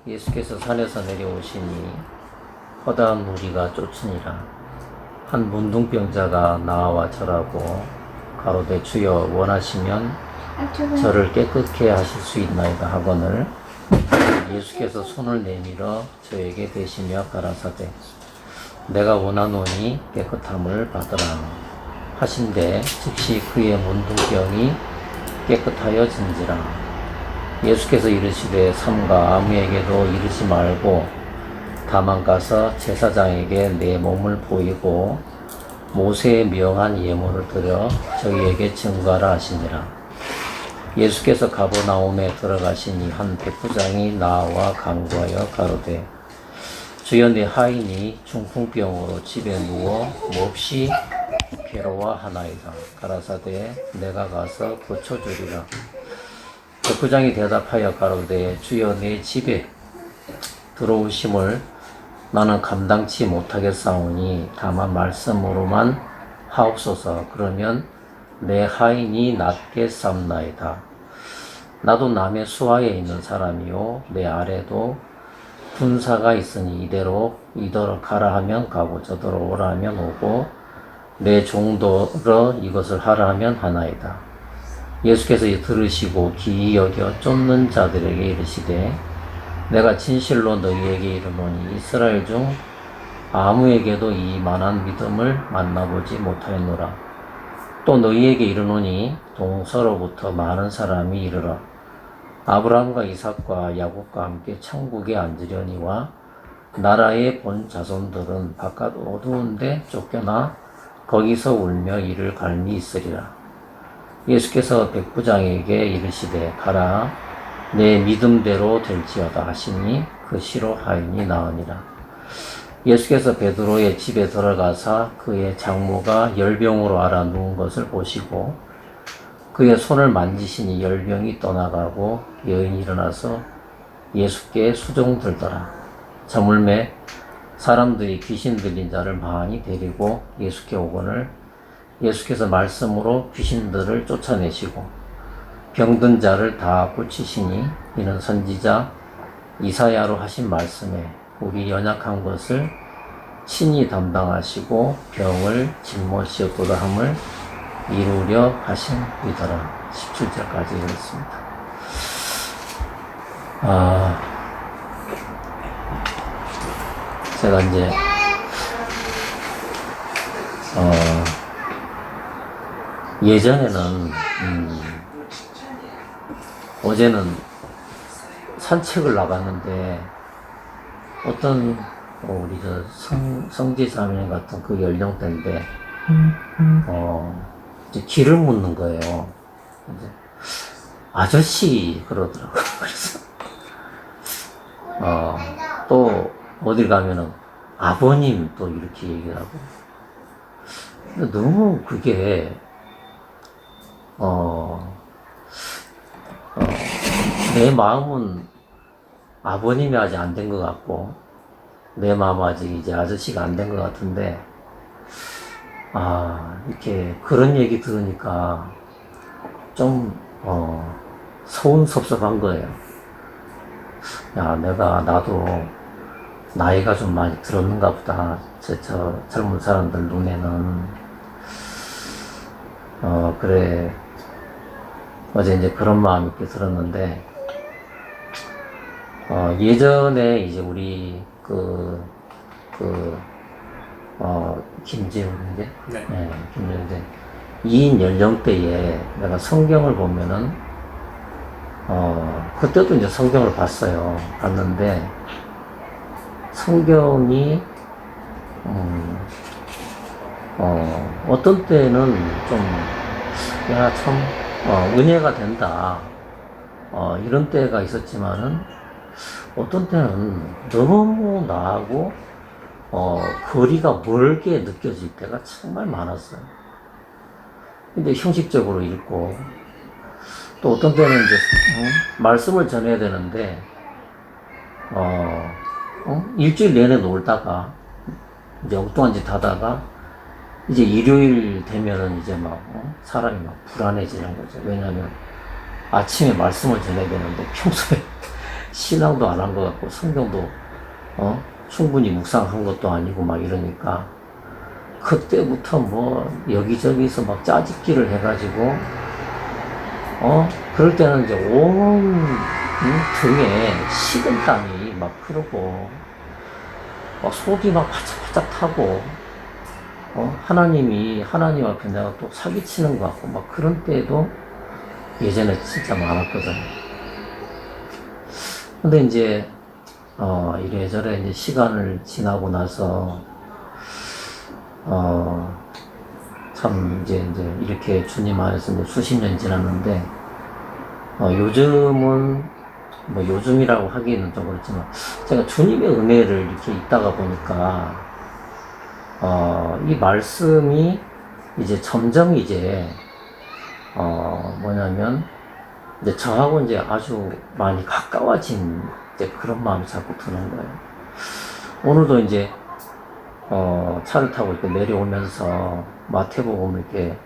예수께서 산에서 내려오시니 허다한 무리가 쫓으니라. 한 문둥병자가 나와 절하고 가로되 주여 원하시면 저를 깨끗게 하실 수 있나이다 하거늘 예수께서 손을 내밀어 저에게 대시며 가라사대 내가 원하노니 깨끗함을 받으라 하신대 즉시 그의 문둥병이 깨끗하여진지라. 예수께서 이르시되 삼가 아무에게도 이르지 말고 다만 가서 제사장에게 내 몸을 보이고 모세의 명한 예물을 드려 저희에게 증거하라 하시니라. 예수께서 가버나움에 들어가시니 한 백부장이 나와 간구하여 가로되 주여 내 하인이 중풍병으로 집에 누워 몹시 괴로워하나이다. 가라사대 내가 가서 고쳐주리라. 백부장이 대답하여 가로되 주여 내 집에 들어오심을 나는 감당치 못하겠사오니 다만 말씀으로만 하옵소서. 그러면 내 하인이 낫겠사옵나이다. 나도 남의 수하에 있는 사람이요 내 아래도 군사가 있으니 이대로 가라 하면 가고 저더러 오라 하면 오고 내 종도로 이것을 하라 하면 하나이다. 예수께서 들으시고 기이 여겨 쫓는 자들에게 이르시되 내가 진실로 너희에게 이르노니 이스라엘 중 아무에게도 이만한 믿음을 만나보지 못하였노라. 또 너희에게 이르노니 동서로부터 많은 사람이 이르러 아브라함과 이삭과 야곱과 함께 천국에 앉으려니와 나라의 본 자손들은 바깥 어두운 데 쫓겨나 거기서 울며 이를 갈미 있으리라. 예수께서 백부장에게 이르시되 가라 내 믿음대로 될지어다 하시니 그 시로 하인이 나으니라. 예수께서 베드로의 집에 들어가사 그의 장모가 열병으로 앓아 누운 것을 보시고 그의 손을 만지시니 열병이 떠나가고 여인이 일어나서 예수께 수종들더라. 저물매 사람들이 귀신 들린 자를 많이 데리고 예수께 오거늘 예수께서 말씀으로 귀신들을 쫓아내시고 병든 자를 다 고치시니 이는 선지자 이사야로 하신 말씀에 우리 연약한 것을 친히 담당하시고 병을 짊어지었도다 함을 이루려 하심이더라. 17절까지 읽었습니다. 제가 이제 예전에는 어제는 산책을 나갔는데 어떤 우리 저 성지자매님 같은 그 연령대인데 이제 길을 묻는 거예요. 이제 아저씨 그러더라고요. 그래서 또 어딜 가면은 아버님 또 이렇게 얘기를 하고 근데 너무 그게 내 마음은 아버님이 아직 안 된 것 같고 내 마음은 아직 이제 아저씨가 안 된 것 같은데 이렇게 그런 얘기 들으니까 좀 서운섭섭한 거예요. 야 나도 나이가 좀 많이 들었는가 보다. 저 젊은 사람들 눈에는 그래 어제 이제 그런 마음이 이렇게 들었는데 예전에 이제 우리 김재훈인데 네, 김재훈인데 이 연령대에 내가 성경을 보면은 그때도 이제 성경을 봤는데 성경이 어떤 때는 참 은혜가 된다 이런 때가 있었지만은 어떤 때는 너무 나하고 거리가 멀게 느껴질 때가 정말 많았어요. 근데 형식적으로 읽고 또 어떤 때는 이제 말씀을 전해야 되는데 일주일 내내 놀다가 이제 엉뚱한 짓 하다가 이제 일요일 되면은 이제 사람이 불안해지는 거죠. 왜냐하면 아침에 말씀을 전해야 되는데 평소에 신앙도 안 한 것 같고, 성경도, 충분히 묵상한 것도 아니고, 막 이러니까, 그때부터 뭐, 여기저기서 막 짜집기를 해가지고, 그럴 때는 이제 등에 식은땀이 막 흐르고, 속이 막 바짝바짝 타고, 하나님 앞에 내가 또 사기치는 것 같고, 막 그런 때도 예전에 진짜 많았거든. 근데 이제, 이래저래 이제 시간을 지나고 나서, 참 이제 이렇게 주님 안에서 이제 수십 년 지났는데, 요즘은, 뭐 요즘이라고 하기에는 좀 그렇지만, 제가 주님의 은혜를 이렇게 있다가 보니까, 이 말씀이 이제 점점 이제, 뭐냐면, 이제 저하고 이제 아주 많이 가까워진 이제 그런 마음이 자꾸 드는 거예요. 오늘도 이제, 차를 타고 이렇게 내려오면서 마태복음 이렇게,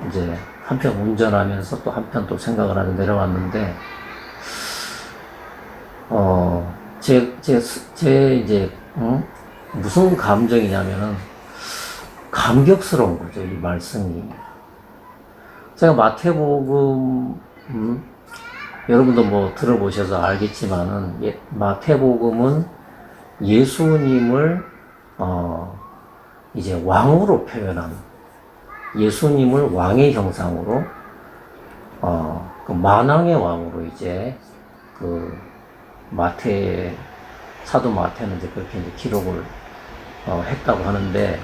이제 한편 운전하면서 또 한편 또 생각을 하고 내려왔는데, 제 이제, 무슨 감정이냐면은, 감격스러운 거죠, 이 말씀이. 제가 마태복음, 여러분도 뭐 들어보셔서 알겠지만은, 마태복음은 예수님을, 이제 왕으로 표현한, 예수님을 왕의 형상으로, 그 만왕의 왕으로 이제, 사도 마태는 이제 그렇게 이제 기록을, 했다고 하는데,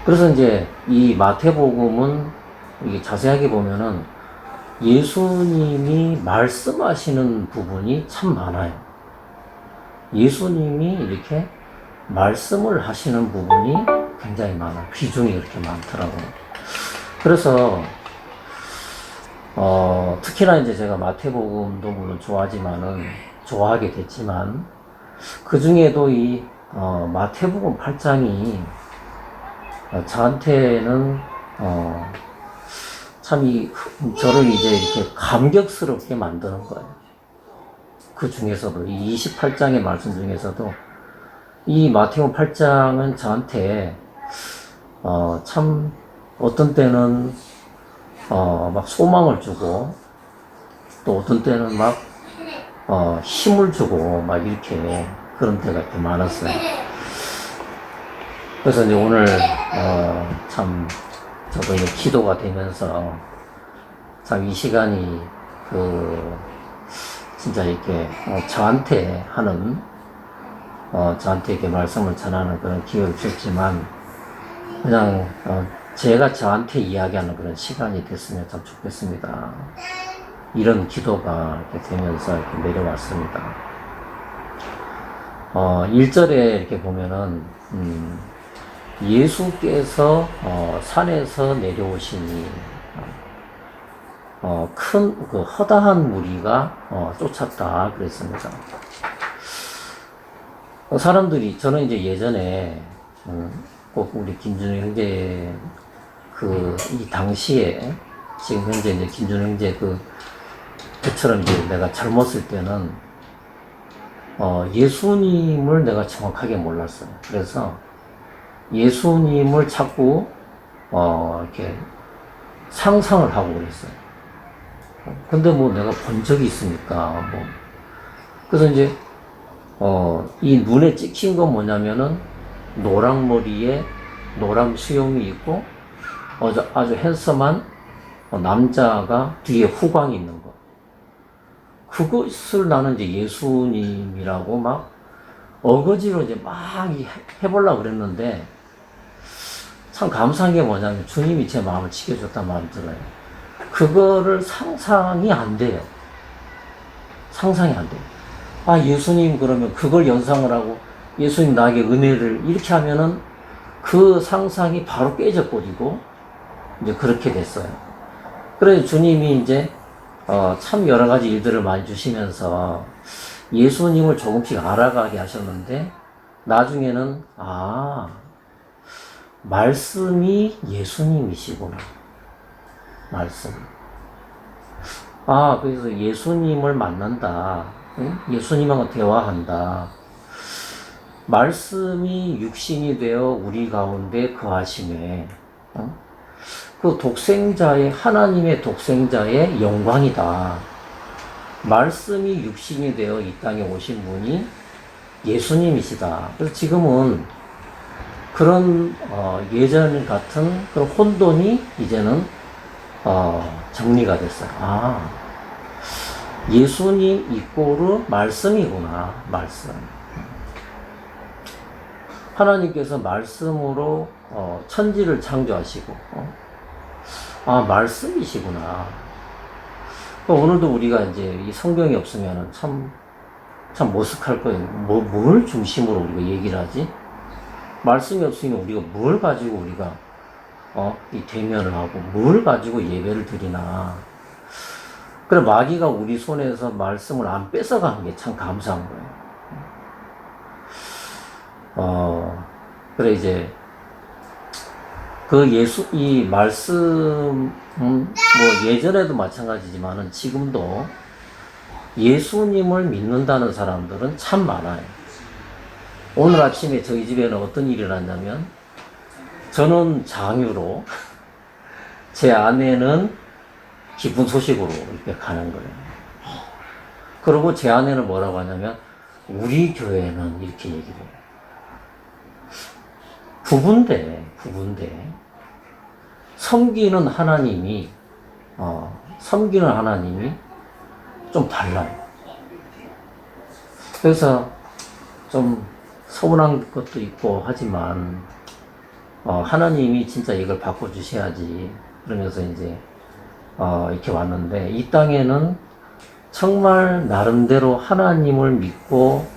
그래서 이제 이 마태복음은 이게 자세하게 보면은 예수님이 말씀하시는 부분이 참 많아요. 예수님이 이렇게 말씀을 하시는 부분이 굉장히 많아. 비중이 그렇게 많더라고요. 그래서, 특히나 이제 제가 마태복음도 물론 좋아하게 됐지만, 그 중에도 이, 마태복음 8장이, 저한테는, 저를 이제 이렇게 감격스럽게 만드는 거예요. 그 중에서도, 이 28장의 말씀 중에서도, 이 마태복음 8장은 저한테, 참, 어떤 때는, 막 소망을 주고, 또 어떤 때는 막, 힘을 주고, 막 이렇게, 그런 때가 이렇게 많았어요. 그래서 이제 오늘, 참, 저도 이제 기도가 되면서, 참 이 시간이, 진짜 이렇게, 저한테 이렇게 말씀을 전하는 그런 기회를 주셨지만, 그냥, 제가 저한테 이야기하는 그런 시간이 됐으면 참 좋겠습니다. 이런 기도가 이렇게 되면서 이렇게 내려왔습니다. 1절에 이렇게 보면은, 예수께서 산에서 내려오시니 큰 허다한 무리가 쫓았다 그랬습니다. 저는 이제 예전에 꼭 우리 김준호 형제 이 당시에 지금 현재 이제 김준호 형제 그처럼 이제 내가 젊었을 때는 예수님을 내가 정확하게 몰랐어요. 그래서 예수님을 자꾸, 이렇게 상상을 하고 그랬어요. 근데 뭐 내가 본 적이 있으니까, 뭐. 그래서 이제, 이 눈에 찍힌 건 뭐냐면은, 노랑머리에 노랑 수염이 있고, 아주 핸섬한 남자가 뒤에 후광이 있는 거. 그것을 나는 이제 예수님이라고 막, 어거지로 이제 막 해보려고 그랬는데, 참 감사한 게 뭐냐면 주님이 제 마음을 지켜줬단 마음이 들어요. 그거를 상상이 안 돼요. 상상이 안 돼요. 예수님 그러면 그걸 연상을 하고 예수님 나에게 은혜를 이렇게 하면은 그 상상이 바로 깨져버리고 이제 그렇게 됐어요. 그래서 주님이 이제 참 여러 가지 일들을 많이 주시면서 예수님을 조금씩 알아가게 하셨는데 나중에는 말씀이 예수님이시구나. 말씀. 그래서 예수님을 만난다. 응? 예수님하고 대화한다. 말씀이 육신이 되어 우리 가운데 거하심에, 그 독생자의, 하나님의 독생자의 영광이다. 말씀이 육신이 되어 이 땅에 오신 분이 예수님이시다. 그래서 지금은 그런 예전 같은 그런 혼돈이 이제는 정리가 됐어요. 예수님 이꼬르 말씀이구나. 말씀. 하나님께서 말씀으로 천지를 창조하시고 말씀이시구나. 오늘도 우리가 이제 이 성경이 없으면 참 머쓱할 거예요. 뭘 중심으로 우리가 얘기를 하지? 말씀이 없으면 우리가 뭘 가지고 우리가 이 대면을 하고 뭘 가지고 예배를 드리나. 그래, 마귀가 우리 손에서 말씀을 안 뺏어가는 게 참 감사한 거예요. 그래, 이제 이 말씀, 뭐 예전에도 마찬가지지만은 지금도 예수님을 믿는다는 사람들은 참 많아요. 오늘 아침에 저희 집에는 어떤 일이 일어났냐면, 저는 장유로, 제 아내는 기쁜 소식으로 이렇게 가는 거예요. 그리고 제 아내는 뭐라고 하냐면, 우리 교회는 이렇게 얘기를 해요. 부부인데, 섬기는 하나님이 좀 달라요. 그래서 좀 서운한 것도 있고 하지만, 하나님이 진짜 이걸 바꿔주셔야지. 그러면서 이제, 이렇게 왔는데, 이 땅에는 정말 나름대로 하나님을 믿고,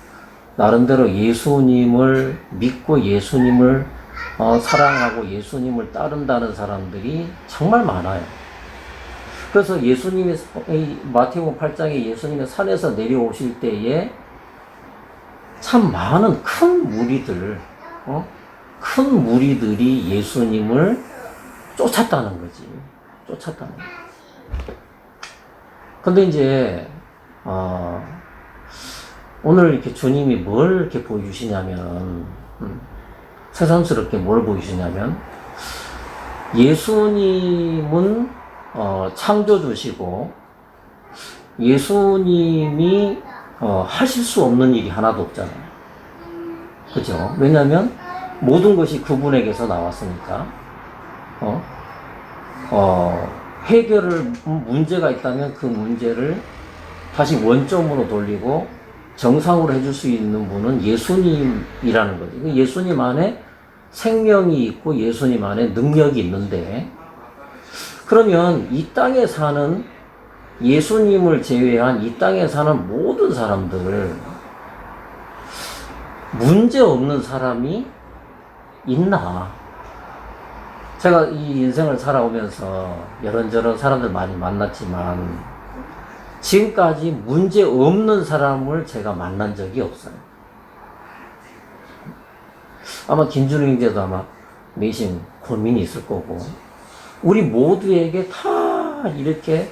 나름대로 예수님을 믿고 예수님을 사랑하고 예수님을 따른다는 사람들이 정말 많아요. 그래서 예수님의, 마태복음 8장에 예수님의 산에서 내려오실 때에 참 많은 큰 무리들이 예수님을 쫓았다는 거지. 근데 이제, 오늘 이렇게 주님이 뭘 이렇게 보여주시냐면, 새삼스럽게 뭘 보여주시냐면, 예수님은, 창조주시고, 예수님이, 하실 수 없는 일이 하나도 없잖아요. 그죠? 왜냐면, 모든 것이 그분에게서 나왔으니까, 문제가 있다면 그 문제를 다시 원점으로 돌리고, 정상으로 해줄 수 있는 분은 예수님이라는 거죠. 예수님 안에 생명이 있고 예수님 안에 능력이 있는데, 그러면 이 땅에 사는 예수님을 제외한 이 땅에 사는 모든 사람들, 문제 없는 사람이 있나? 제가 이 인생을 살아오면서 이런저런 사람들 많이 만났지만, 지금까지 문제 없는 사람을 제가 만난 적이 없어요. 아마 김준우 형제도 아마 내심 고민이 있을 거고, 우리 모두에게 다 이렇게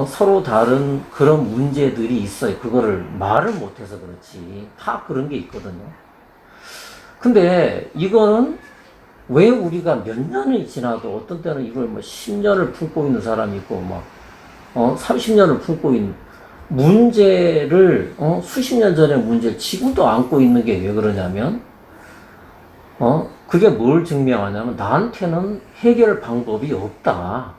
서로 다른 그런 문제들이 있어요. 그거를 말을 못해서 그렇지 다 그런 게 있거든요. 근데 이거는 왜 우리가 몇 년이 지나도 어떤 때는 이걸 뭐 10년을 품고 있는 사람이 있고 막 30년을 품고 있는 문제를, 수십 년 전의 문제를 지금도 안고 있는 게 왜 그러냐면, 그게 뭘 증명하냐면, 나한테는 해결 방법이 없다.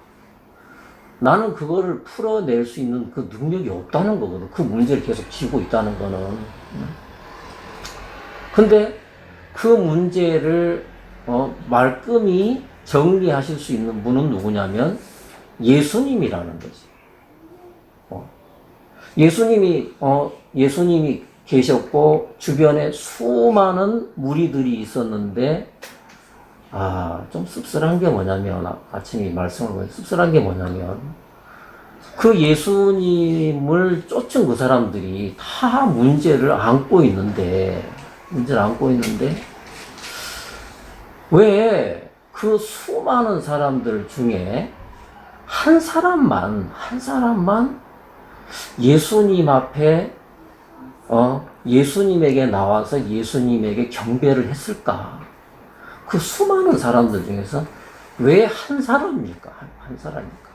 나는 그거를 풀어낼 수 있는 그 능력이 없다는 거거든. 그 문제를 계속 쥐고 있다는 거는. 근데 그 문제를, 말끔히 정리하실 수 있는 분은 누구냐면, 예수님이라는 거지. 예수님이 계셨고, 주변에 수많은 무리들이 있었는데, 좀 씁쓸한 게 뭐냐면, 아침에 말씀을 보니 씁쓸한 게 뭐냐면, 그 예수님을 쫓은 그 사람들이 다 문제를 안고 있는데, 왜 그 수많은 사람들 중에 한 사람만 예수님 앞에, 예수님에게 나와서 예수님에게 경배를 했을까? 그 수많은 사람들 중에서 왜 한 사람입니까? 한 사람입니까?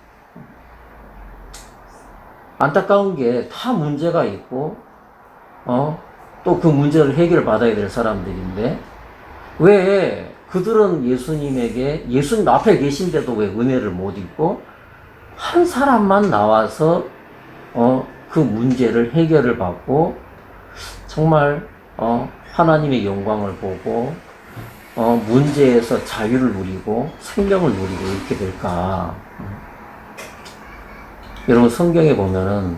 안타까운 게 다 문제가 있고, 또 그 문제를 해결받아야 될 사람들인데, 왜 그들은 예수님 앞에 계신데도 왜 은혜를 못 입고, 한 사람만 나와서, 그 문제를 해결을 받고, 정말, 하나님의 영광을 보고, 문제에서 자유를 누리고, 생명을 누리고 이렇게 될까? 여러분, 성경에 보면은,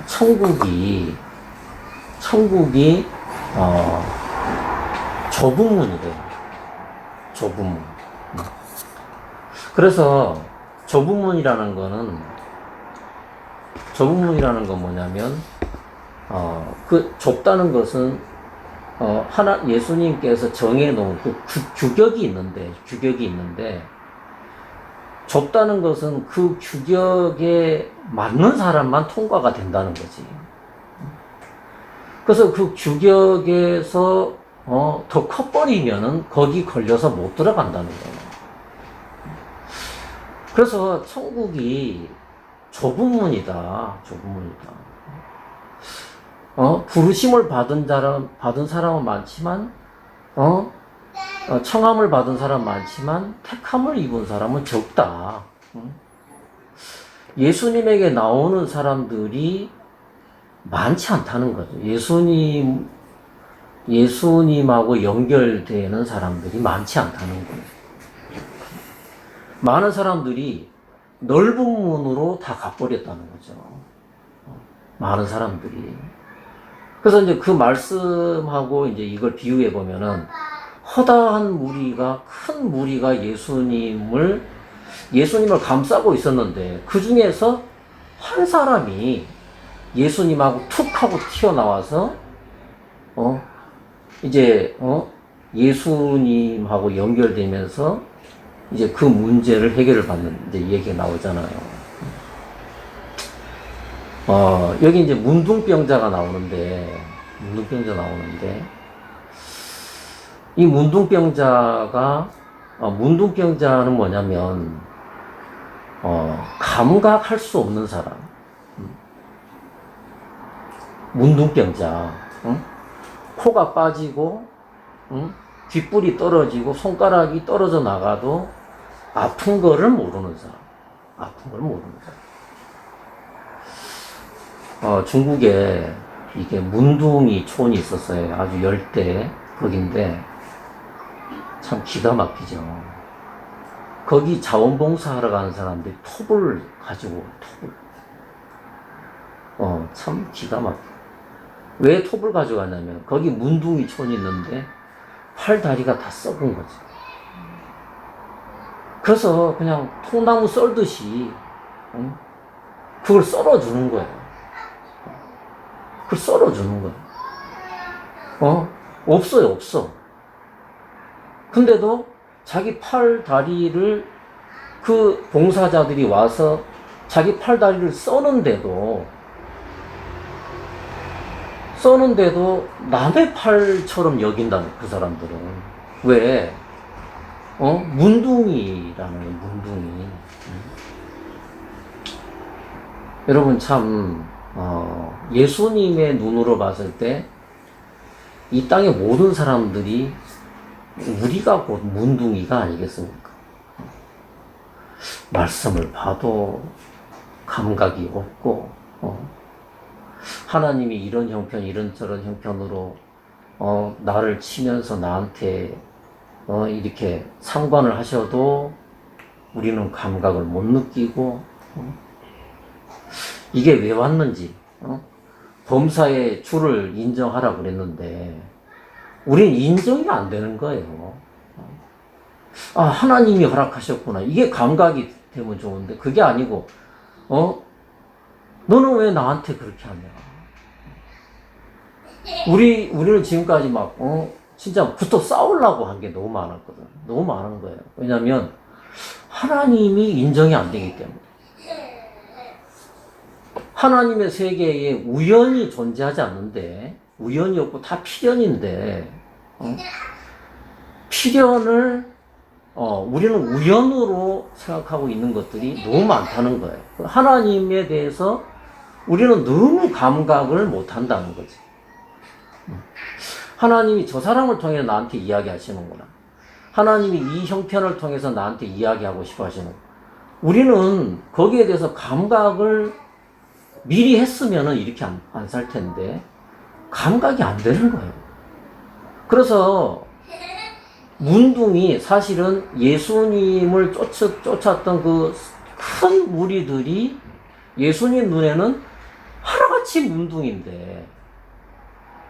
천국이, 좁은 문이래요. 좁은 문. 그래서, 좁은 문이라는 건 뭐냐면, 그 좁다는 것은, 예수님께서 정해놓은 그 규격이 있는데, 좁다는 것은 그 규격에 맞는 사람만 통과가 된다는 거지. 그래서 그 규격에서, 더 커버리면은 거기 걸려서 못 들어간다는 거예요. 그래서 천국이 좁은 문이다. 부르심을 받은 사람은 많지만, 청함을 받은 사람 많지만 택함을 입은 사람은 적다. 예수님에게 나오는 사람들이 많지 않다는 거죠. 예수님하고 연결되는 사람들이 많지 않다는 거예요. 많은 사람들이 넓은 문으로 다 가버렸다는 거죠. 많은 사람들이. 그래서 이제 그 말씀하고 이제 이걸 비유해 보면은 허다한 큰 무리가 예수님을 감싸고 있었는데 그 중에서 한 사람이 예수님하고 툭 하고 튀어나와서 예수님하고 연결되면서 이제 그 문제를 해결을 받는 이제 얘기가 나오잖아요. 여기 이제 문둥병자가 나오는데 이 문둥병자는 뭐냐면, 감각할 수 없는 사람. 문둥병자. 응? 코가 빠지고, 응? 귓불이 떨어지고, 손가락이 떨어져 나가도 아픈 거를 모르는 사람. 중국에 이게 문둥이 촌이 있었어요. 아주 열대, 거긴데, 참 기가 막히죠. 거기 자원봉사하러 가는 사람들이 톱을 가지고, 참 기가 막혀. 왜 톱을 가져가냐면, 거기 문둥이 촌이 있는데, 팔, 다리가 다 썩은 거지. 그래서 그냥 통나무 썰듯이, 그걸 썰어주는 거예요. 없어. 근데도 자기 팔, 다리를 그 봉사자들이 와서 자기 팔, 다리를 써는데도 남의 팔처럼 여긴다는 그 사람들은. 왜? 문둥이라는 문둥이. 여러분 참, 예수님의 눈으로 봤을 때 이 땅의 모든 사람들이 우리가 곧 문둥이가 아니겠습니까? 말씀을 봐도 감각이 없고, 하나님이 이런 형편, 이런저런 형편으로, 나를 치면서 나한테, 이렇게 상관을 하셔도 우리는 감각을 못 느끼고, 이게 왜 왔는지, 범사의 주를 인정하라 그랬는데, 우린 인정이 안 되는 거예요. 하나님이 허락하셨구나. 이게 감각이 되면 좋은데, 그게 아니고, 너는 왜 나한테 그렇게 하냐. 우리는 지금까지 진짜 붙어 싸우려고 한 게 너무 많았거든. 너무 많은 거예요. 왜냐면, 하나님이 인정이 안 되기 때문에. 하나님의 세계에 우연이 존재하지 않는데, 우연이 없고 다 필연인데, 필연을 우리는 우연으로 생각하고 있는 것들이 너무 많다는 거예요. 하나님에 대해서 우리는 너무 감각을 못 한다는 거지. 하나님이 저 사람을 통해 나한테 이야기하시는구나. 하나님이 이 형편을 통해서 나한테 이야기하고 싶어 하시는. 우리는 거기에 대해서 감각을 미리 했으면 이렇게 안 살 텐데, 감각이 안 되는 거예요. 그래서, 문둥이 사실은 예수님을 쫓았던 그 큰 무리들이 예수님 눈에는 하나같이 문둥인데,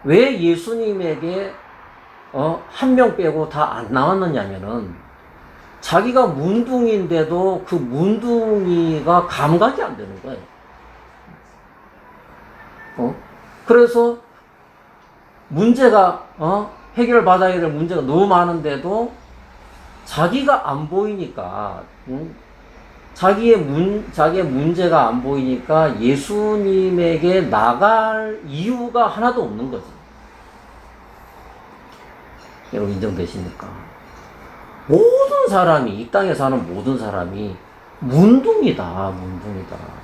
왜 예수님에게 한 명 빼고 다 안 나왔느냐면은, 자기가 문둥인데도 그 문둥이가 감각이 안 되는 거예요. 그래서 문제가 해결받아야 될 문제가 너무 많은데도 자기가 안 보이니까, 자기의 문제가 안 보이니까 예수님에게 나갈 이유가 하나도 없는 거지. 여러분 인정되십니까? 모든 사람이, 이 땅에 사는 모든 사람이 문둥이다.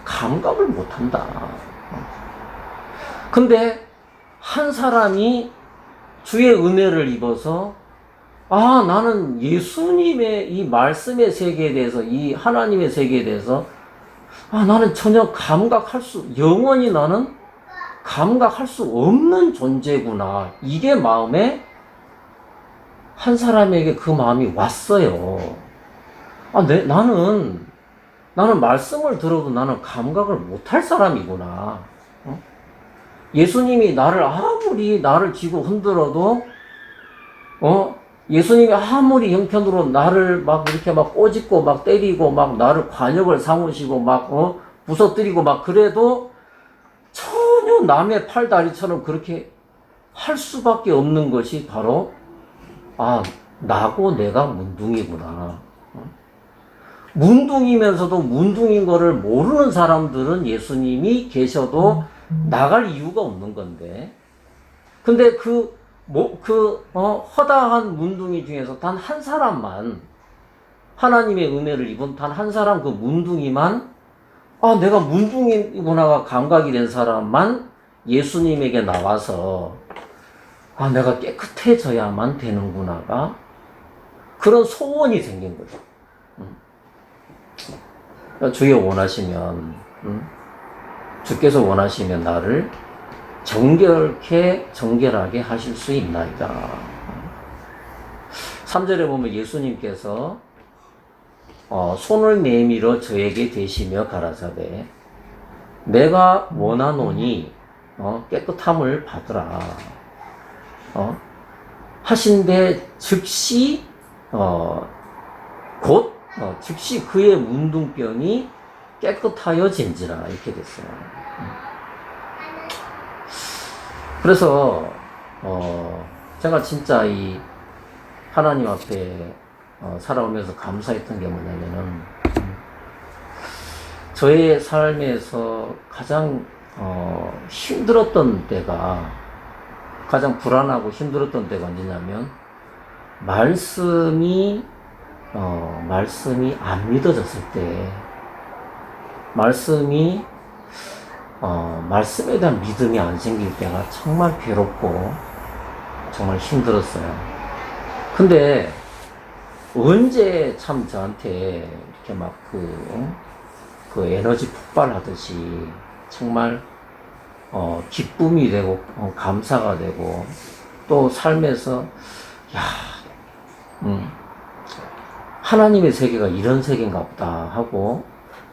감각을 못 한다. 근데 한 사람이 주의 은혜를 입어서, 나는 예수님의 이 말씀의 세계에 대해서, 이 하나님의 세계에 대해서, 나는 전혀 영원히 나는 감각할 수 없는 존재구나. 이게 마음에, 한 사람에게 그 마음이 왔어요. 나는 말씀을 들어도 나는 감각을 못할 사람이구나. 예수님이 아무리 나를 쥐고 흔들어도, 예수님이 아무리 형편으로 나를 막 이렇게 막 꼬집고 막 때리고 막 나를 관역을 삼으시고 막, 부서뜨리고 막 그래도 전혀 남의 팔다리처럼 그렇게 할 수밖에 없는 것이 바로, 나고 내가 문둥이구나. 문둥이면서도 문둥인 거를 모르는 사람들은 예수님이 계셔도 나갈 이유가 없는 건데, 근데 허다한 문둥이 중에서 단 한 사람만, 하나님의 은혜를 입은 단 한 사람, 그 문둥이만, 내가 문둥이구나가 감각이 된 사람만 예수님에게 나와서, 내가 깨끗해져야만 되는구나가, 그런 소원이 생긴 거죠. 주여 원하시면, 주께서 원하시면 나를 정결하게 하실 수 있나이다. 3절에 보면 예수님께서 손을 내밀어 저에게 대시며 가라사대, 내가 원하노니 깨끗함을 받으라 하신데, 즉시 즉시 그의 문둥병이 깨끗하여진지라, 이렇게 됐어요. 그래서 제가 진짜 이 하나님 앞에 살아오면서 감사했던 게 뭐냐면은, 저의 삶에서 가장 힘들었던 때가, 가장 불안하고 힘들었던 때가 언제냐면, 말씀이 안 믿어졌을 때, 말씀에 대한 믿음이 안 생길 때가 정말 괴롭고 정말 힘들었어요. 근데 언제 참 저한테 이렇게 막 그 에너지 폭발하듯이 정말 기쁨이 되고 감사가 되고, 또 삶에서 하나님의 세계가 이런 세계인가 보다 하고,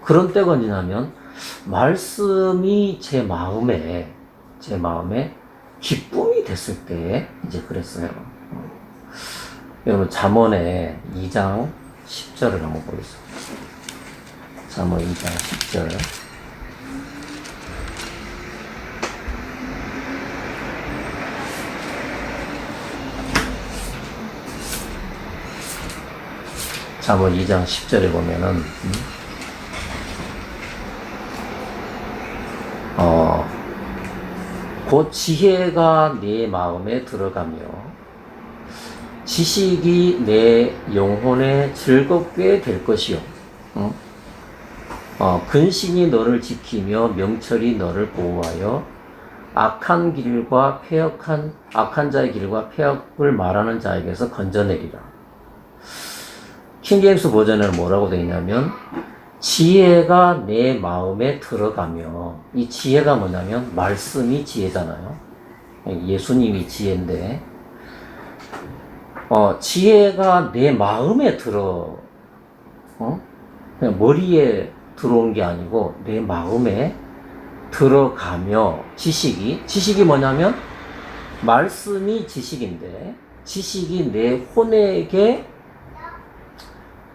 그런 때가 언제냐면 말씀이 제 마음에 기쁨이 됐을 때 이제 그랬어요. 여러분 잠언의 2장 10절을 한번 보겠습니다. 잠언 2장 10절. 잠언 2장 10절에 보면은 곧 지혜가 내 마음에 들어가며 지식이 내 영혼에 즐겁게 될 것이요. 근신이 너를 지키며 명철이 너를 보호하여 악한 자의 길과 폐역을 말하는 자에게서 건져내리라. 킹제임스 버전에는 뭐라고 되어 있냐면 지혜가 내 마음에 들어가며, 이 지혜가 뭐냐면 말씀이 지혜잖아요. 예수님이 지혜인데 지혜가 내 마음에 그냥 머리에 들어온 게 아니고 내 마음에 들어가며, 지식이 뭐냐면 말씀이 지식인데, 지식이 내 혼에게,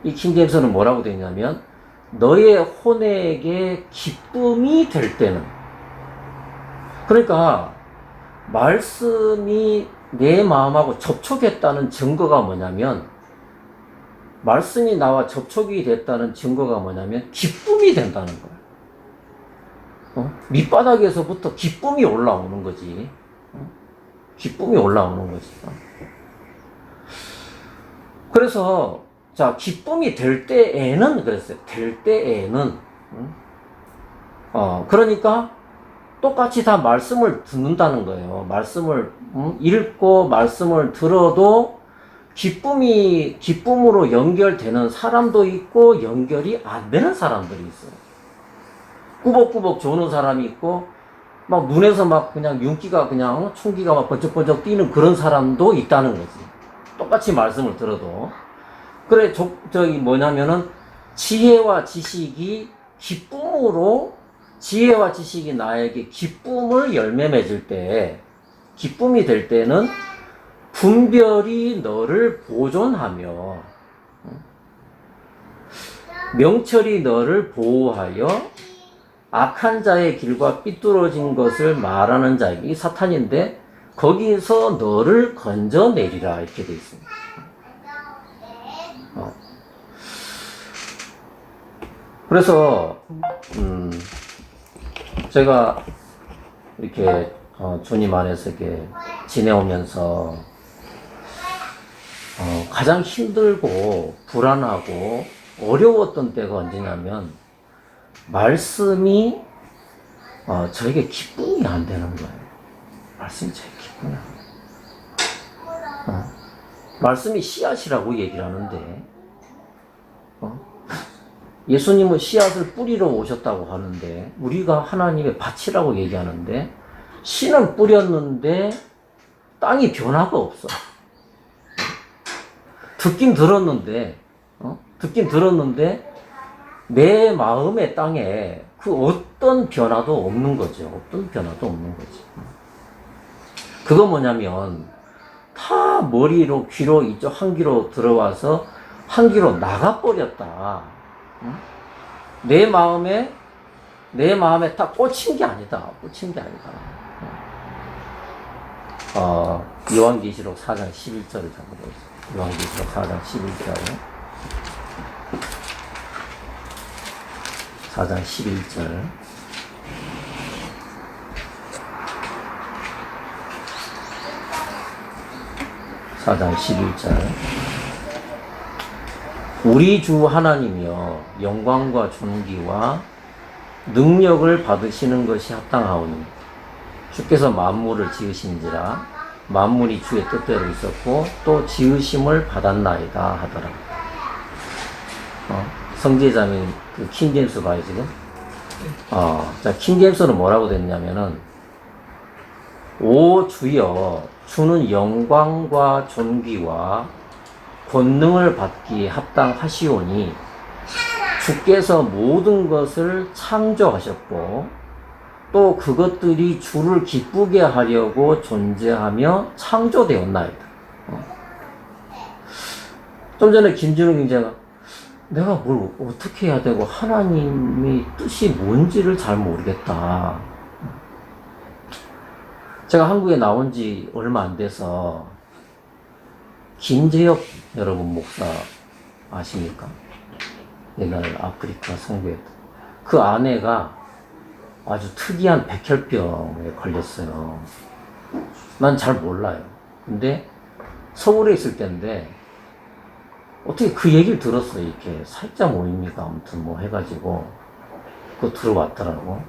이 킹제임스는 뭐라고 되어 있냐면 너의 혼에게 기쁨이 될 때는, 그러니까 말씀이 내 마음하고 접촉했다는 증거가 뭐냐면, 말씀이 나와 접촉이 됐다는 증거가 뭐냐면 기쁨이 된다는 거야. 밑바닥에서부터 기쁨이 올라오는 거지. 기쁨이 올라오는 거지. 그래서 자, 기쁨이 될 때에는 그랬어요. 될 때에는 그러니까 똑같이 다 말씀을 듣는다는 거예요. 말씀을 읽고 말씀을 들어도 기쁨으로 연결되는 사람도 있고 연결이 안 되는 사람들이 있어요. 꾸벅꾸벅 조는 사람이 있고 막 눈에서 막 그냥 윤기가 그냥 총기가 막 번쩍번쩍 뛰는 그런 사람도 있다는 거지. 똑같이 말씀을 들어도. 그래, 저기 뭐냐면은 지혜와 지식이 나에게 기쁨을 열매 맺을 때, 기쁨이 될 때는 분별이 너를 보존하며 명철이 너를 보호하여 악한 자의 길과 삐뚤어진 것을 말하는 자에게, 이 사탄인데 거기서 너를 건져내리라, 이렇게 되어 있습니다. 그래서 제가 이렇게 주님 안에서 이렇게 지내오면서 가장 힘들고 불안하고 어려웠던 때가 언제냐면 말씀이 저에게 기쁨이 안 되는 거예요. 말씀이 저에게 기쁨이 안 돼요. 말씀이 씨앗이라고 얘기를 하는데 예수님은 씨앗을 뿌리러 오셨다고 하는데 우리가 하나님의 밭이라고 얘기하는데 씨는 뿌렸는데 땅이 변화가 없어. 듣긴 들었는데 내 마음의 땅에 그 어떤 변화도 없는 거죠. 어떤 변화도 없는 거지. 그거 뭐냐면 다 머리로 귀로 이쪽 한 귀로 들어와서 한 귀로 나가버렸다. 내 마음에 딱 꽂힌 게 아니다. 요한계시록 4장 11절을 잡고 있어요. 요한계시록 4장 11절. 4장 11절. 우리 주 하나님이여 영광과 존귀와 능력을 받으시는 것이 합당하오니 주께서 만물을 지으신지라 만물이 주의 뜻대로 있었고 또 지으심을 받았나이다 하더라. 성지자매 그 킹제임스 봐요 지금. 자, 킹제임스는 뭐라고 됐냐면은 오 주여 주는 영광과 존귀와 권능을 받기에 합당하시오니 주께서 모든 것을 창조하셨고 또 그것들이 주를 기쁘게 하려고 존재하며 창조되었나이다. 좀 전에 김준호 경제가 내가 뭘 어떻게 해야 되고 하나님의 뜻이 뭔지를 잘 모르겠다. 제가 한국에 나온 지 얼마 안 돼서 김재혁 여러분 목사 아십니까? 옛날 아프리카 선교했던 그 아내가 아주 특이한 백혈병에 걸렸어요. 난 잘 몰라요. 근데 서울에 있을 때인데 어떻게 그 얘기를 들었어요. 이렇게 살짝 모입니까? 아무튼 뭐 해가지고 그거 들어왔더라고.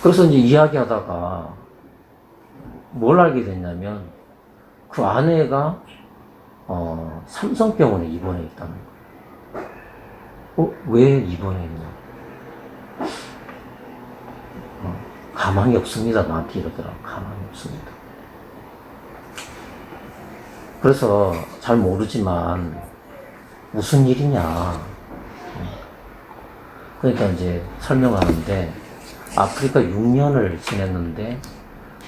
그래서 이제 이야기하다가 뭘 알게 됐냐면 그 아내가 삼성병원에 입원해 있다는 거예요. 왜 입원했냐? 가망이 없습니다. 나한테 이러더라. 가망이 없습니다. 그래서 잘 모르지만 무슨 일이냐. 그러니까 이제 설명하는데 아프리카 6년을 지냈는데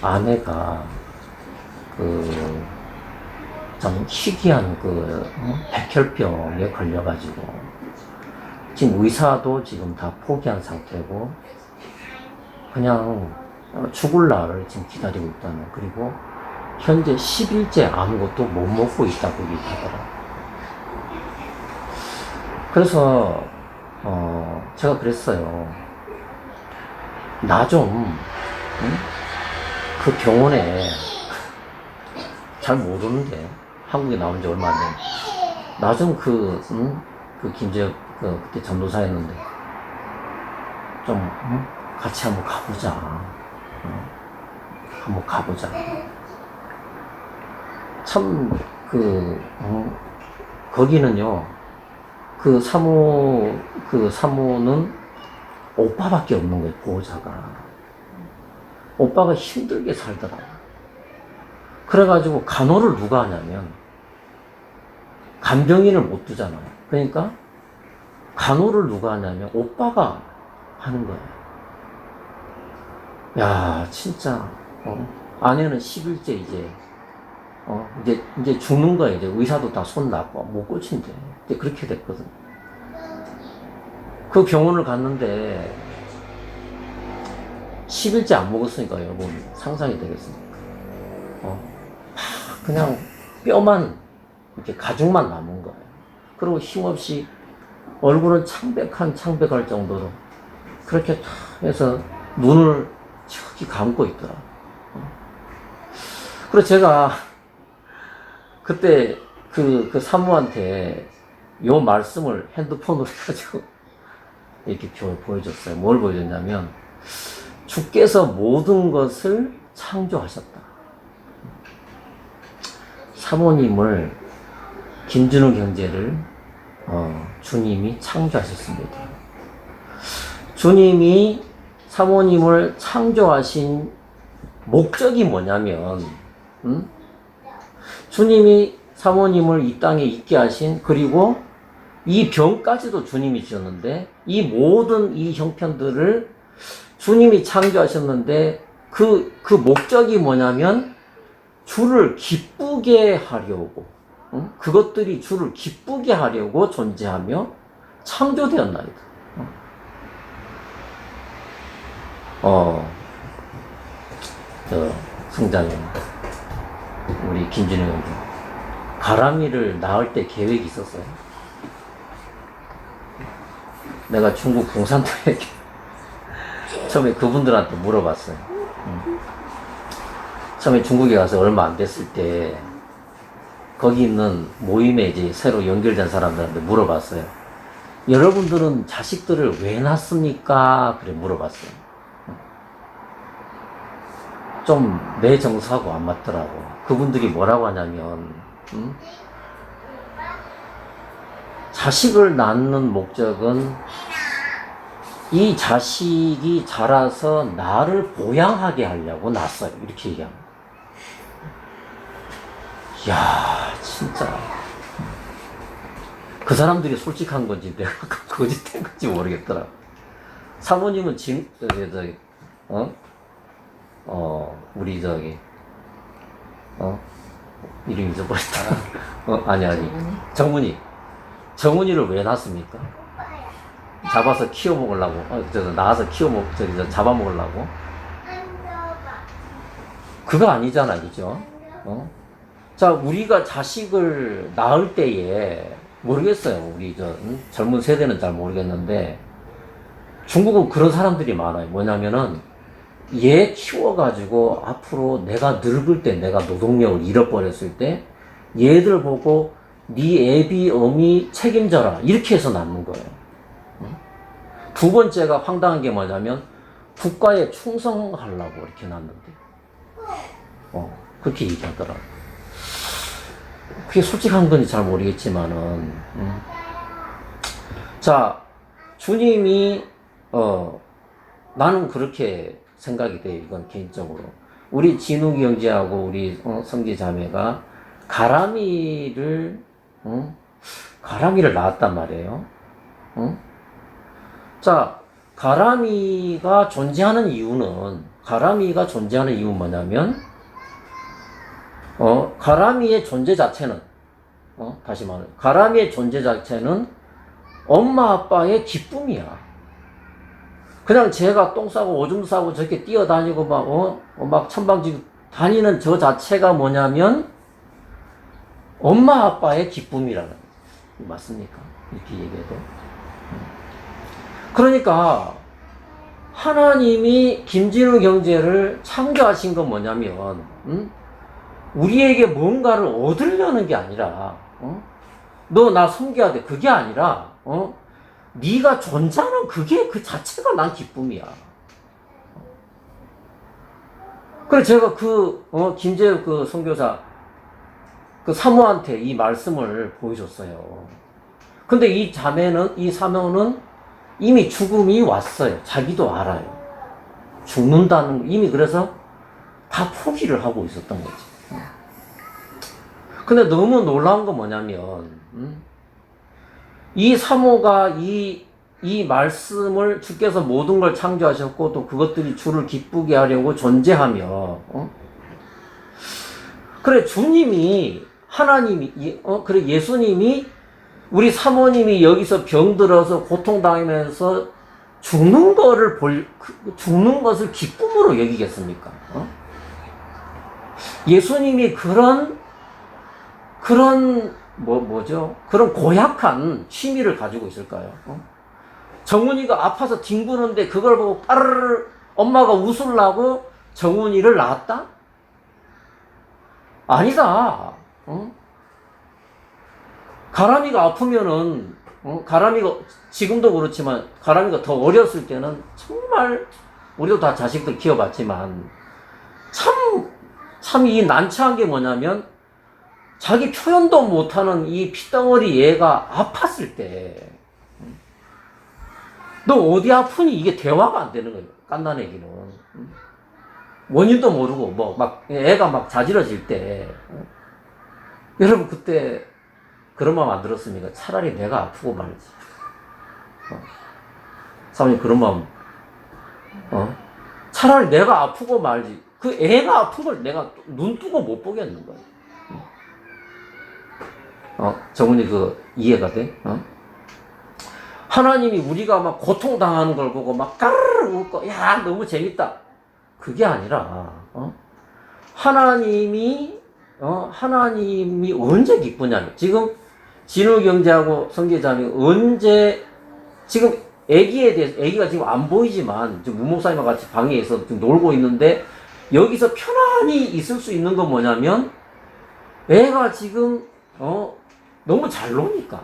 아내가 좀 희귀한 백혈병에 걸려가지고 지금 의사도 지금 다 포기한 상태고 그냥 죽을 날을 지금 기다리고 있다는. 그리고 현재 10일째 아무것도 못 먹고 있다고 얘기하더라. 그래서 제가 그랬어요. 나 좀 그 병원에 잘 모르는데 한국에 나온 지 얼마 안 됐는데 나 좀 김재혁 그때 전도사였는데 좀 같이 한번 가보자. 한번 가보자. 참 거기는요 사모는 오빠밖에 없는 거예요. 보호자가. 오빠가 힘들게 살더라. 그래가지고 간호를 누가 하냐면 간병인을 못 두잖아요. 그러니까 간호를 누가 하냐면 오빠가 하는 거예요. 야, 진짜 아내는 10일째 이제 죽는 거예요. 이제 의사도 다 손 놨고 못 고친대. 이제 그렇게 됐거든. 그 병원을 갔는데 10일째 안 먹었으니까 여러분 상상이 되겠습니까? 그냥 뼈만 이렇게 가죽만 남은 거예요. 그리고 힘없이 얼굴은 창백할 정도로 그렇게 탁 해서 눈을 저기 감고 있더라. 그래서 제가 그때 그 사모한테 요 말씀을 핸드폰으로 해가지고 이렇게 보여줬어요. 뭘 보여줬냐면 주께서 모든 것을 창조하셨다. 사모님을 김준우 경제를 주님이 창조하셨습니다. 주님이 사모님을 창조하신 목적이 뭐냐면 주님이 사모님을 이 땅에 있게 하신, 그리고 이 병까지도 주님이 주셨는데 이 모든 이 형편들을 주님이 창조하셨는데 그 목적이 뭐냐면 주를 기쁘게 하려고, 그것들이 주를 기쁘게 하려고 존재하며 창조되었나이다. 성장님, 우리 김진우 형님, 가람이를 낳을 때 계획이 있었어요. 내가 중국 공산당에 처음에 그분들한테 물어봤어요. 처음에 중국에 가서 얼마 안 됐을 때 거기 있는 모임에 이제 새로 연결된 사람들한테 물어봤어요. 여러분들은 자식들을 왜 낳습니까? 그래 물어봤어요. 좀 내 정서하고 안 맞더라고. 그분들이 뭐라고 하냐면 자식을 낳는 목적은 이 자식이 자라서 나를 보양하게 하려고 낳았어요. 이렇게 얘기합니다. 이야, 진짜. 그 사람들이 솔직한 건지 내가 거짓된 건지 모르겠더라. 사모님은 우리 이름 잊어버렸다. 아니. 정훈이를 왜 낳습니까? 잡아서 키워 먹으려고, 나와서 잡아먹으려고? 그거 아니잖아, 그죠? 자, 우리가 자식을 낳을 때에 모르겠어요. 우리 젊은 세대는 잘 모르겠는데 중국은 그런 사람들이 많아요. 뭐냐면은 얘 키워가지고 앞으로 내가 늙을 때 내가 노동력을 잃어버렸을 때 얘들 보고 네 애비 어미 책임져라 이렇게 해서 낳는 거예요. 두 번째가 황당한 게 뭐냐면 국가에 충성하려고 이렇게 낳는데 그렇게 얘기하더라. 그게 솔직한 건지 잘 모르겠지만은 자 주님이 나는 그렇게 생각이 돼요. 이건 개인적으로 우리 진욱이 형제하고 우리 성지 자매가 가람이를 낳았단 말이에요. 자 가람이가 존재하는 이유는 뭐냐면 가람이의 존재 자체는 다시 말해 가람이의 존재 자체는 엄마 아빠의 기쁨이야. 그냥 제가 똥 싸고 오줌 싸고 저렇게 뛰어다니고 막 천방지구 다니는 저 자체가 뭐냐면 엄마 아빠의 기쁨이라는 거죠. 맞습니까? 이렇게 얘기해도. 그러니까 하나님이 김진우 경제를 창조하신 건 뭐냐면 우리에게 뭔가를 얻으려는 게 아니라 너 나 섬겨야 돼 그게 아니라 네가 존재하는 그게 그 자체가 난 기쁨이야. 그래 제가 김재욱 그 선교사 그 사모한테 이 말씀을 보여줬어요. 근데 이 사모는 이미 죽음이 왔어요. 자기도 알아요. 죽는다는 거 이미 그래서 다 포기를 하고 있었던 거지. 근데 너무 놀라운 건 뭐냐면 이 사모가 이 말씀을 주께서 모든 걸 창조하셨고 또 그것들이 주를 기쁘게 하려고 존재하며 그래 주님이 하나님이 그래 예수님이 우리 사모님이 여기서 병들어서 고통당하면서 죽는 것을 기쁨으로 여기겠습니까? 예수님이 그런 그런 고약한 취미를 가지고 있을까요? 정훈이가 아파서 뒹구는데 그걸 보고 빠르르 엄마가 웃으려고 정훈이를 낳았다? 아니다. 가람이가 아프면은 가람이가 지금도 그렇지만 가람이가 더 어렸을 때는 정말 우리도 다 자식들 키워봤지만 참 이 난처한 게 뭐냐면 자기 표현도 못하는 이 피덩어리 얘가 아팠을 때 너 어디 아프니 이게 대화가 안 되는 거예요. 깐난 애기는 원인도 모르고 애가 막 자지러질 때 여러분 그때 그런 마음 안 들었습니까? 차라리 내가 아프고 말지. 사모님 그런 마음 차라리 내가 아프고 말지. 그 애가 아픈 걸 내가 눈 뜨고 못 보겠는 거예요. 정훈이 이해가 돼? 하나님이 우리가 막 고통당하는 걸 보고 막 까르르 웃고 야 너무 재밌다 그게 아니라 하나님이 언제 기쁘냐. 지금 진우 경제하고 성계자매 언제 지금 애기가 지금 안 보이지만 지금 무목사님과 같이 방에서 지금 놀고 있는데 여기서 편안히 있을 수 있는 건 뭐냐면 애가 지금 너무 잘 노니까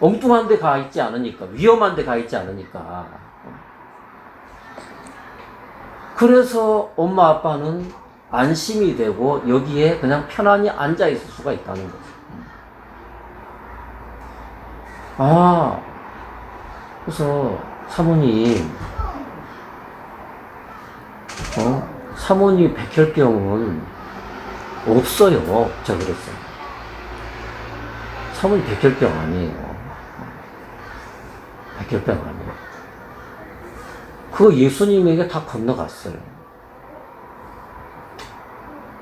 엉뚱한 데 가 있지 않으니까 위험한 데 가 있지 않으니까 그래서 엄마 아빠는 안심이 되고 여기에 그냥 편안히 앉아 있을 수가 있다는 거죠. 그래서 사모님 사모님 백혈병은 없어요. 제가 그랬어요. 사모님 백혈병 아니에요. 백혈병 아니에요. 그거 예수님에게 다 건너갔어요.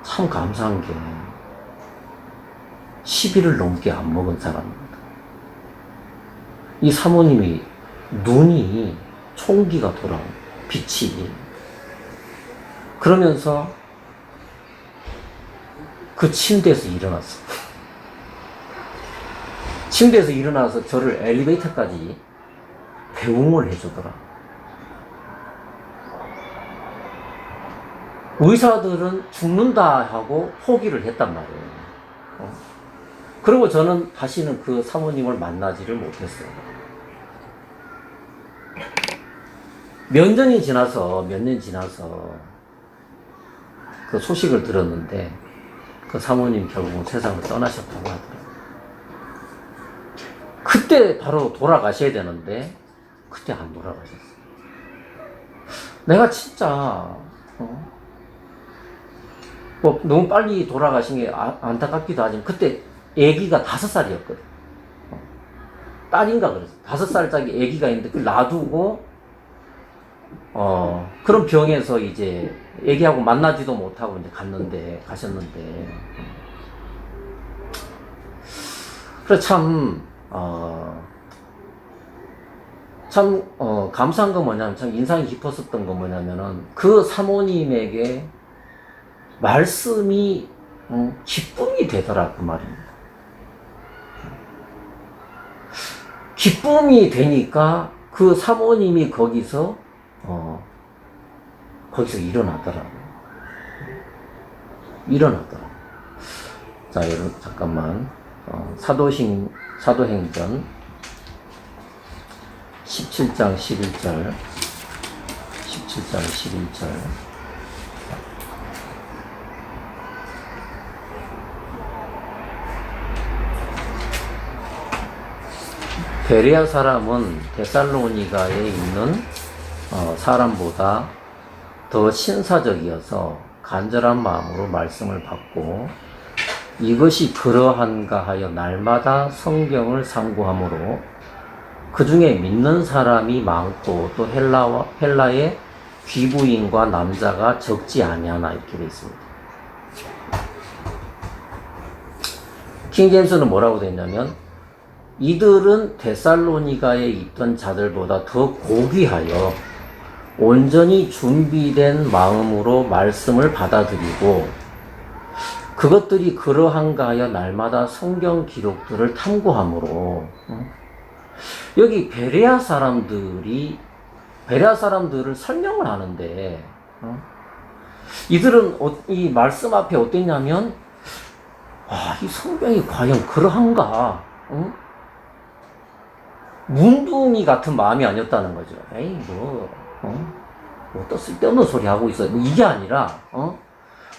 참 감사한 게 10일을 넘게 안 먹은 사람입니다. 이 사모님이 눈이 총기가 돌아온 빛이 그러면서 그 침대에서 일어났어. 침대에서 일어나서 저를 엘리베이터까지 배웅을 해주더라. 의사들은 죽는다 하고 포기를 했단 말이에요. 그리고 저는 다시는 그 사모님을 만나지를 못했어요. 몇 년 지나서 그 소식을 들었는데 그 사모님 결국은 세상을 떠나셨다고 하더라고요. 그때 바로 돌아가셔야 되는데 그때 안 돌아가셨어요. 내가 진짜 뭐 너무 빨리 돌아가신 게 안타깝기도 하지만 그때 아기가 5살이었거든. 딸인가 그랬어. 5살짜리 아기가 있는데 그걸 놔두고 그런 병에서 이제 아기하고 만나지도 못하고 이제 가셨는데 그래 참 감사한 건 뭐냐면, 참 인상이 깊었었던 건 뭐냐면은, 그 사모님에게 말씀이, 기쁨이 되더라, 그 말입니다. 기쁨이 되니까 그 사모님이 거기서 일어나더라고요. 자, 여러분, 잠깐만. 사도행전 17장 11절 베레아 사람은 데살로니가에 있는 사람보다 더 신사적이어서 간절한 마음으로 말씀을 받고 이것이 그러한가 하여 날마다 성경을 상고하므로 그 중에 믿는 사람이 많고 또 헬라의 귀부인과 남자가 적지 아니하나 이렇게 되어 있습니다. 킹제임스는 뭐라고 되어 있냐면 이들은 데살로니가에 있던 자들보다 더 고귀하여 온전히 준비된 마음으로 말씀을 받아들이고 그것들이 그러한가 하여 날마다 성경 기록들을 탐구함으로 여기 베레아 사람들을 설명을 하는데 이들은 이 말씀 앞에 어땠냐면 이 성경이 과연 그러한가 문둥이 같은 마음이 아니었다는 거죠. 에이 또 쓸데없는 소리 하고 있어요. 이게 아니라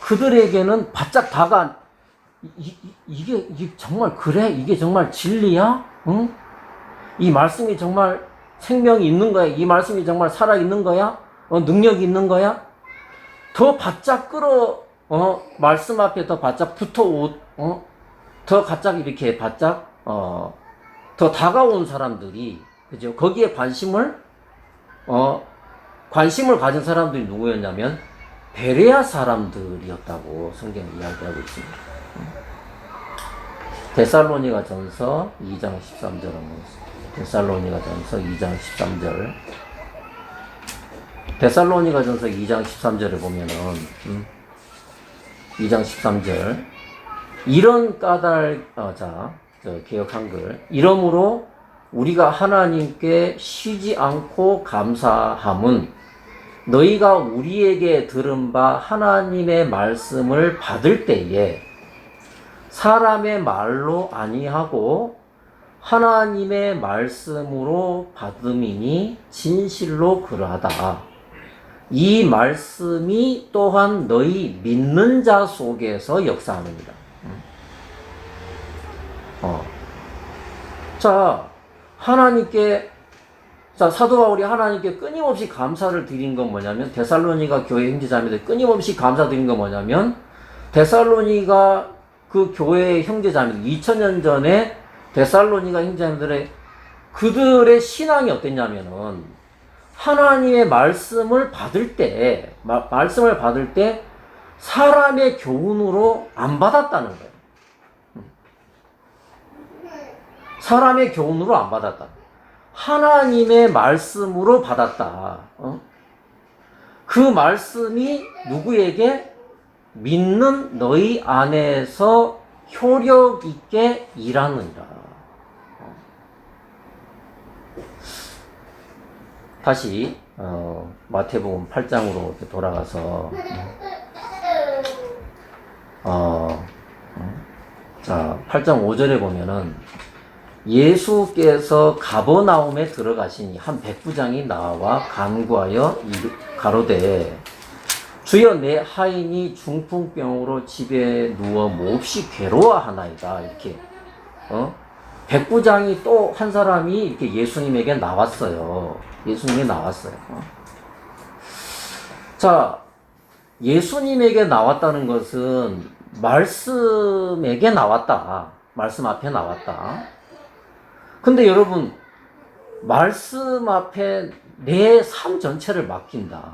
그들에게는 바짝 이게 정말 그래? 이게 정말 진리야? 응? 이 말씀이 정말 생명이 있는 거야? 이 말씀이 정말 살아있는 거야? 능력이 있는 거야? 더 바짝 말씀 앞에 더 바짝 더 바짝 이렇게 바짝, 더 다가온 사람들이, 그죠? 거기에 관심을 가진 사람들이 누구였냐면, 베레아 사람들이었다고 성경이 이야기하고 있습니다. 데살로니가 전서 2장 13절을 데살로니가 전서 2장 13절. 데살로니가 전서 2장 13절을 보면은, 2장 13절. 이런 개역 한글. 이러므로 우리가 하나님께 쉬지 않고 감사함은 너희가 우리에게 들은 바 하나님의 말씀을 받을 때에 사람의 말로 아니하고 하나님의 말씀으로 받음이니 진실로 그러하다. 이 말씀이 또한 너희 믿는 자 속에서 역사하느니라. 사도 바울이 하나님께 끊임없이 감사를 드린 건 뭐냐면, 데살로니가 교회 형제자매들 끊임없이 감사드린 건 뭐냐면, 데살로니가 그 교회의 형제자매들, 2000년 전에 데살로니가 형제자매들의 그들의 신앙이 어땠냐면은, 하나님의 말씀을 받을 때, 사람의 교훈으로 안 받았다는 거예요. 사람의 교훈으로 안 받았다. 하나님의 말씀으로 받았다. 그 말씀이 누구에게? 믿는 너희 안에서 효력 있게 일하느니라. 다시 마태복음 8장으로 돌아가서 자 8장 5절에 보면은 예수께서 가버나움에 들어가시니 한 백부장이 나와 간구하여 가로되 주여 내 하인이 중풍병으로 집에 누워 몹시 괴로워하나이다. 이렇게 백부장이 또 한 사람이 이렇게 예수님에게 나왔어요. 예수님이 나왔어요. 자, 예수님에게 나왔다는 것은 말씀에게 나왔다. 말씀 앞에 나왔다. 근데 여러분, 말씀 앞에 내 삶 전체를 맡긴다.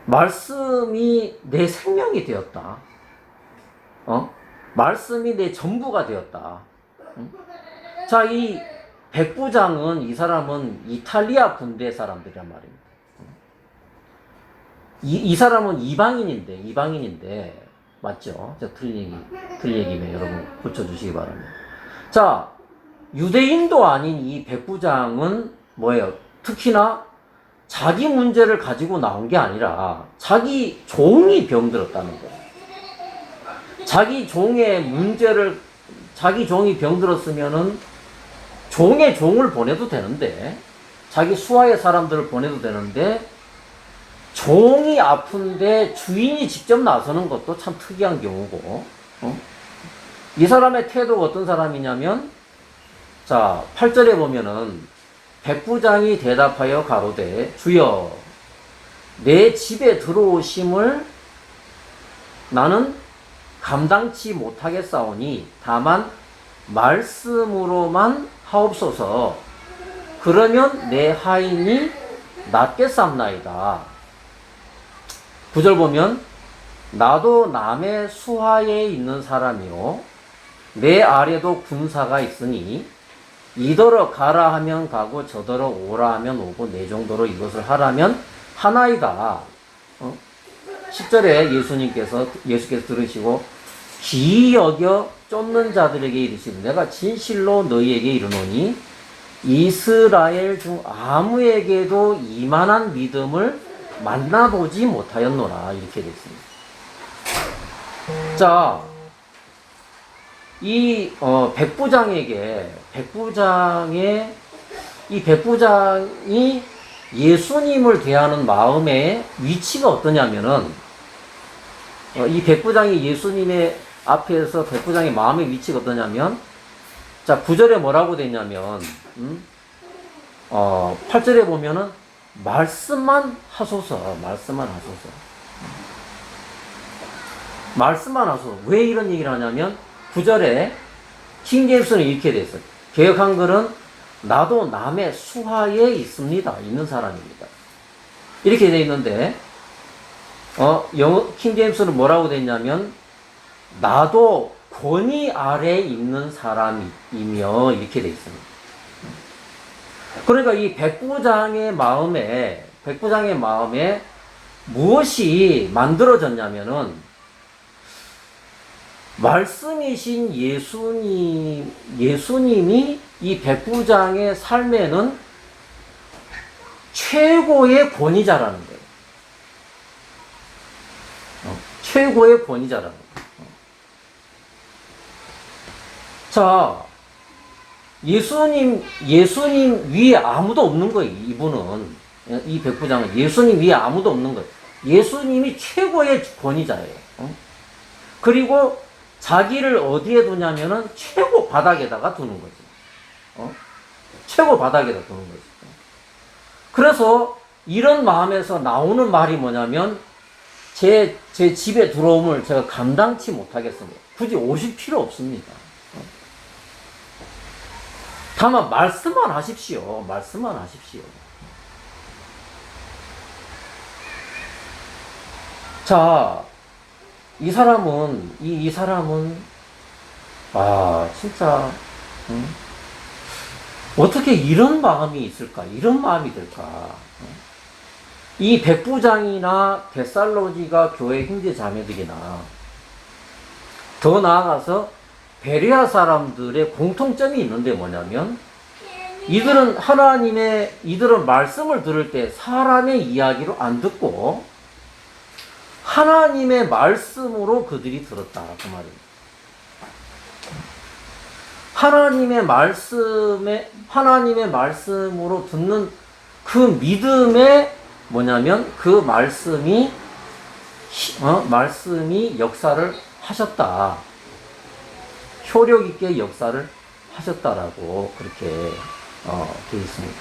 말씀이 내 생명이 되었다. 말씀이 내 전부가 되었다. 자, 이 백부장은, 이 사람은 이탈리아 군대 사람들이란 말입니다. 이 사람은 이방인인데, 맞죠? 틀린 얘기면 여러분 고쳐주시기 바랍니다. 자, 유대인도 아닌 이 백부장은 뭐예요? 특히나 자기 문제를 가지고 나온 게 아니라 자기 종이 병들었다는 거예요. 자기 종의 문제를, 자기 종이 병들었으면은 종의 종을 보내도 되는데, 자기 수하의 사람들을 보내도 되는데, 종이 아픈데 주인이 직접 나서는 것도 참 특이한 경우고, 이 사람의 태도가 어떤 사람이냐면, 자, 8절에 보면은, 백부장이 대답하여 가로되, 주여, 내 집에 들어오심을 나는 감당치 못하겠사오니, 다만 말씀으로만 하옵소서. 그러면 내 하인이 낫겠삼나이다. 9절 보면 나도 남의 수하에 있는 사람이요 내 아래도 군사가 있으니 이더러 가라 하면 가고 저더러 오라 하면 오고 내 정도로 이것을 하라면 하나이다. 10절에 예수께서 들으시고 기이 여겨 쫓는 자들에게 이르시되 내가 진실로 너희에게 이르노니 이스라엘 중 아무에게도 이만한 믿음을 만나보지 못하였노라. 이렇게 됐습니다. 자, 이 백부장이 예수님을 대하는 마음의 위치가 어떠냐면은, 이 백부장이 예수님의 앞에서 백부장의 마음의 위치가 어떠냐면, 자, 9절에 뭐라고 되냐면, 8절에 보면은, 말씀만 하소서. 왜 이런 얘기를 하냐면, 9절에 킹제임스는 이렇게 돼 있어요. 개역 한글은 나도 남의 수하에 있는 사람입니다. 이렇게 돼 있는데, 영어 킹제임스는 뭐라고 돼 있냐면, 나도 권위 아래에 있는 사람이며, 이렇게 돼 있습니다. 그러니까 이 백부장의 마음에 무엇이 만들어졌냐면은, 말씀이신 예수님이 이 백부장의 삶에는 최고의 권위자라는 거예요. 최고의 권위자라는 거예요. 자, 예수님 위에 아무도 없는 거예요. 이 백부장은 예수님 위에 아무도 없는 거예요. 예수님이 최고의 권위자예요. 그리고 자기를 어디에 두냐면은 최고 바닥에다가 두는 거지. 최고 바닥에다 두는 거지. 그래서 이런 마음에서 나오는 말이 뭐냐면, 제 집에 들어옴을 제가 감당치 못하겠습니다. 굳이 오실 필요 없습니다. 다만 말씀만 하십시오. 자, 이 사람은 진짜 어떻게 이런 마음이 있을까? 이런 마음이 들까? 이 백부장이나 데살로니가 교회 형제 자매들이나 더 나아가서 베레아 사람들의 공통점이 있는데 뭐냐면 이들은 말씀을 들을 때 사람의 이야기로 안 듣고 하나님의 말씀으로 그들이 들었다. 그 말입니다. 하나님의 말씀으로 듣는 그 믿음에 뭐냐면 그 말씀이 역사를 하셨다. 효력 있게 역사를 하셨다라고 그렇게 되어 있습니다.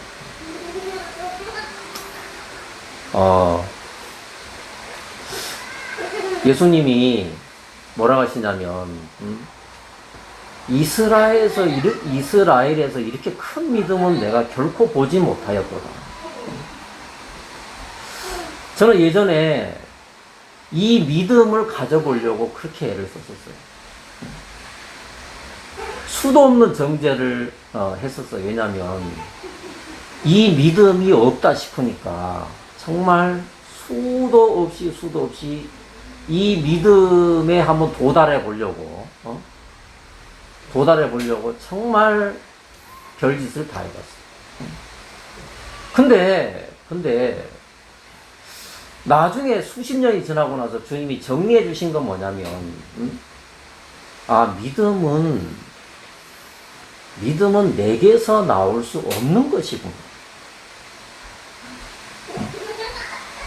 예수님이 뭐라고 하시냐면 이스라엘에서 이렇게 큰 믿음은 내가 결코 보지 못하였도다. 저는 예전에 이 믿음을 가져보려고 그렇게 애를 썼었어요. 수도 없는 정제를 했었어요. 왜냐하면 이 믿음이 없다 싶으니까 정말 수도 없이 이 믿음에 한번 도달해 보려고 정말 별짓을 다 해봤어요. 근데 나중에 수십 년이 지나고 나서 주님이 정리해 주신 건 뭐냐면 믿음은 내게서 나올 수 없는 것이구나.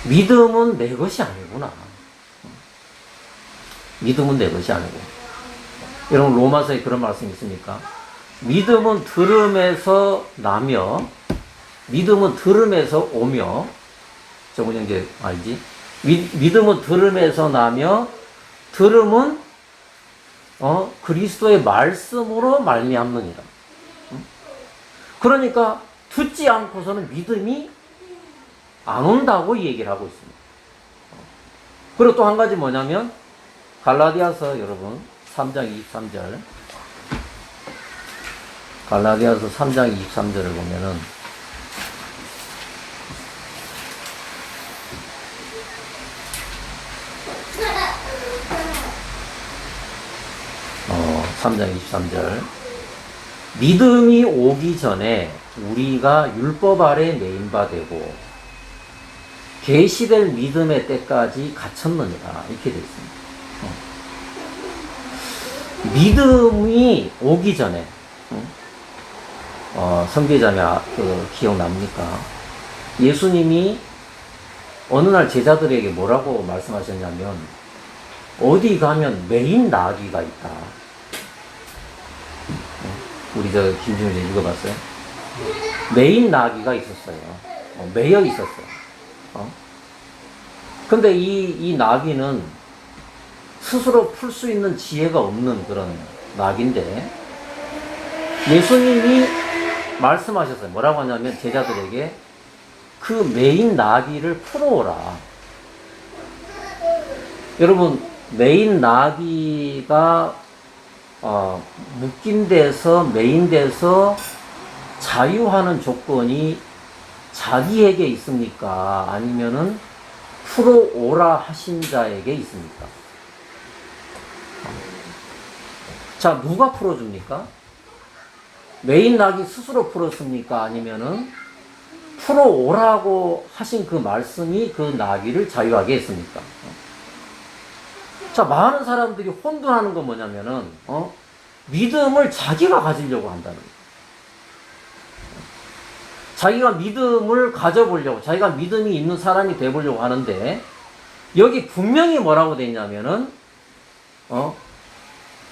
믿음은 내 것이 아니구나. 믿음은 내 것이 아니고. 여러분 로마서에 그런 말씀이 있습니까? 믿음은 들음에서 나며 믿음은 들음에서 오며 정훈 형제 알지? 믿음은 들음에서 나며 들음은 그리스도의 말씀으로 말미암느니라. 그러니까 듣지 않고서는 믿음이 안 온다고 얘기를 하고 있습니다. 그리고 또 한 가지 뭐냐면 갈라디아서 여러분 3장 23절 갈라디아서 3장 23절을 보면은 3장 23절 믿음이 오기 전에 우리가 율법 아래 매인 바 되고 계시될 믿음의 때까지 갇혔느니라 이렇게 되어 있습니다. 믿음이 오기 전에 성계자매 기억납니까? 예수님이 어느 날 제자들에게 뭐라고 말씀하셨냐면 어디 가면 매인 나귀가 있다. 우리 김준일 읽어봤어요? 매인 나귀가 있었어요. 매여 있었어요. 근데 이 나귀는 스스로 풀 수 있는 지혜가 없는 그런 나귀인데 예수님이 말씀하셨어요. 뭐라고 하냐면 제자들에게 그 매인 나귀를 풀어오라. 여러분 매인 나귀가 묶인 데서 매인 데서 자유하는 조건이 자기에게 있습니까? 아니면은 풀어오라 하신 자에게 있습니까? 자, 누가 풀어줍니까? 매인 낙이 스스로 풀었습니까? 아니면은 풀어오라고 하신 그 말씀이 그 나귀를 자유하게 했습니까? 자, 많은 사람들이 혼돈하는 건 뭐냐면은 믿음을 자기가 가지려고 한다는 거예요. 자기가 믿음을 가져보려고, 자기가 믿음이 있는 사람이 되보려고 하는데 여기 분명히 뭐라고 돼 있냐면은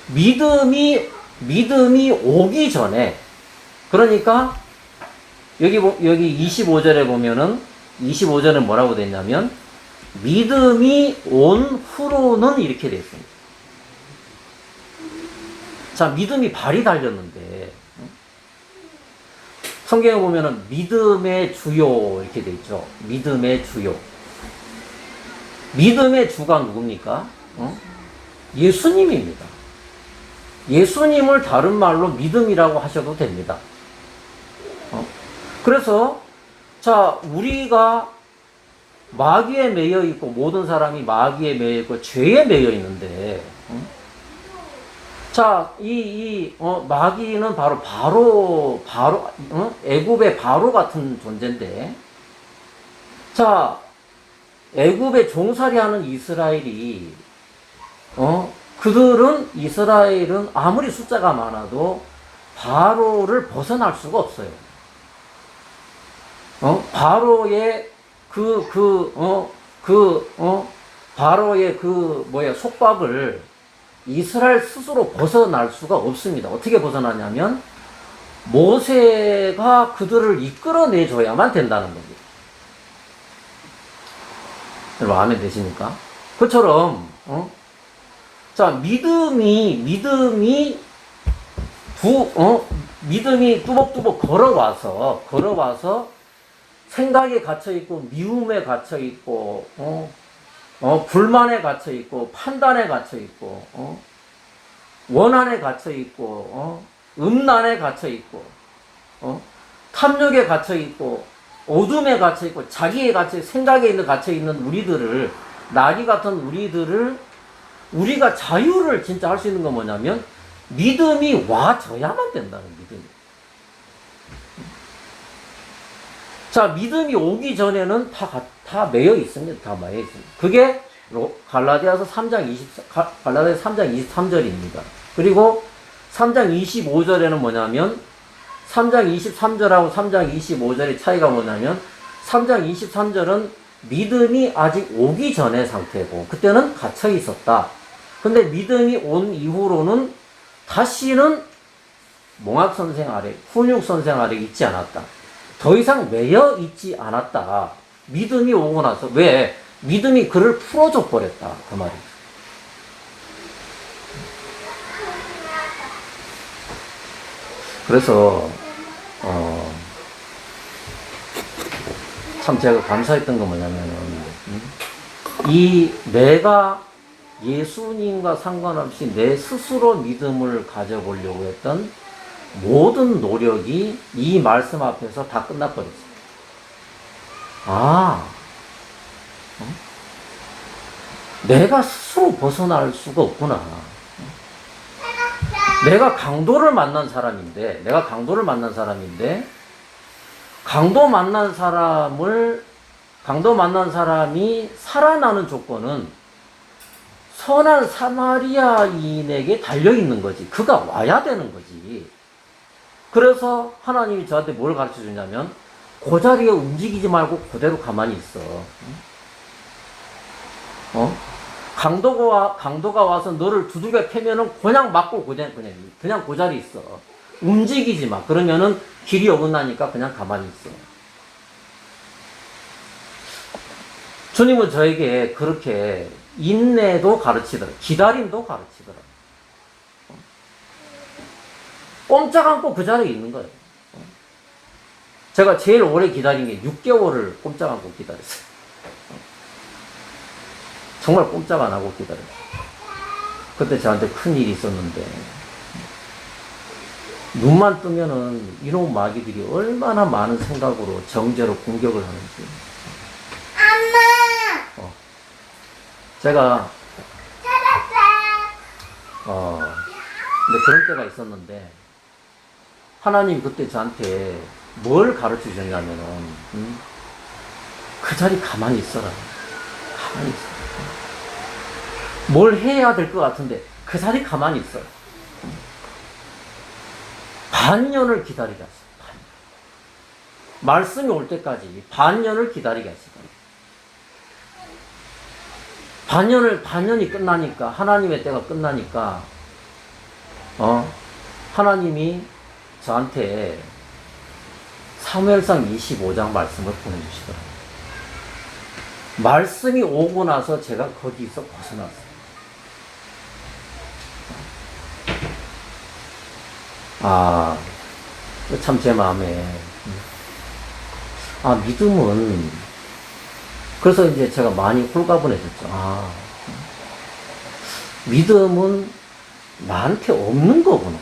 믿음이 오기 전에, 그러니까 여기 25절에 보면은 25절에 뭐라고 돼 있냐면 믿음이 온 후로는 이렇게 돼 있습니다. 자, 믿음이 발이 달렸는데 성경에 보면은 믿음의 주요 이렇게 돼 있죠. 믿음의 주요. 믿음의 주가 누굽니까? 예수님입니다. 예수님을 다른 말로 믿음이라고 하셔도 됩니다. 그래서 자, 우리가 마귀에 매여 있고 모든 사람이 마귀에 매여 있고 죄에 매여 있는데 자, 마귀는 애굽의 바로 같은 존재인데, 자, 애굽에 종살이 하는 이스라엘이, 이스라엘은 아무리 숫자가 많아도 바로를 벗어날 수가 없어요. 바로의 바로의 속박을 이스라엘 스스로 벗어날 수가 없습니다. 어떻게 벗어나냐면, 모세가 그들을 이끌어내줘야만 된다는 겁니다. 마음에 드십니까? 그처럼, 자, 믿음이 뚜벅뚜벅 걸어와서, 생각에 갇혀있고, 미움에 갇혀있고, 불만에 갇혀있고, 판단에 갇혀있고, 원한에 갇혀있고, 음란에 갇혀있고, 탐욕에 갇혀있고, 어둠에 갇혀있고, 생각에 갇혀있는 우리들을, 나귀 같은 우리들을, 우리가 자유를 진짜 할 수 있는 건 뭐냐면, 믿음이 와줘야만 된다는 믿음이. 자, 믿음이 오기 전에는 다 매여 있습니다. 다 매여 있습니다. 그게 갈라디아서 3장 23절입니다. 그리고 3장 25절에는 뭐냐면, 3장 23절하고 3장 25절의 차이가 뭐냐면, 3장 23절은 믿음이 아직 오기 전의 상태고, 그때는 갇혀 있었다. 근데 믿음이 온 이후로는 다시는 몽학 선생 아래, 훈육 선생 아래 있지 않았다. 더 이상 매여 있지 않았다. 믿음이 오고 나서. 왜? 믿음이 그를 풀어줘 버렸다. 그 말이죠. 그래서 참 제가 감사했던 건 뭐냐면은, 내가 예수님과 상관없이 내 스스로 믿음을 가져보려고 했던 모든 노력이 이 말씀 앞에서 다 끝나버렸어요. 내가 스스로 벗어날 수가 없구나. 내가 강도 만난 사람인데, 강도 만난 사람이 살아나는 조건은 선한 사마리아인에게 달려있는 거지. 그가 와야 되는 거지. 그래서 하나님이 저한테 뭘 가르쳐 주냐면, 그 자리에 움직이지 말고 그대로 가만히 있어. 강도가 와서 너를 두들겨 패면은 그냥 맞고 그냥 그 자리에 있어. 움직이지 마. 그러면은 길이 어긋나니까 그냥 가만히 있어. 주님은 저에게 그렇게 인내도 가르치더라. 기다림도 가르치더라. 꼼짝 않고 그 자리에 있는 거예요. 제가 제일 오래 기다린 게 6개월을 꼼짝 않고 기다렸어요. 정말 꼼짝 안 하고 기다렸어요. 그때 저한테 큰 일이 있었는데, 눈만 뜨면은 이놈 마귀들이 얼마나 많은 생각으로 정죄로 공격을 하는지. 엄마! 제가, 근데 그런 때가 있었는데, 하나님 그때 저한테 뭘 가르쳐 주셨냐면은, 그 자리 가만히 있어라. 가만히 있어. 뭘 해야 될 것 같은데, 그 자리 가만히 있어. 반년을 기다리게 하시다. 말씀이 올 때까지 반년을 기다리게 하시다. 반년이 끝나니까, 하나님의 때가 끝나니까, 하나님이 저한테 사무엘상 25장 말씀을 보내주시더라고요. 말씀이 오고 나서 제가 거기서 벗어났어요. 참 제 마음에, 믿음은, 그래서 이제 제가 많이 홀가분해졌죠. 믿음은 나한테 없는 거구나.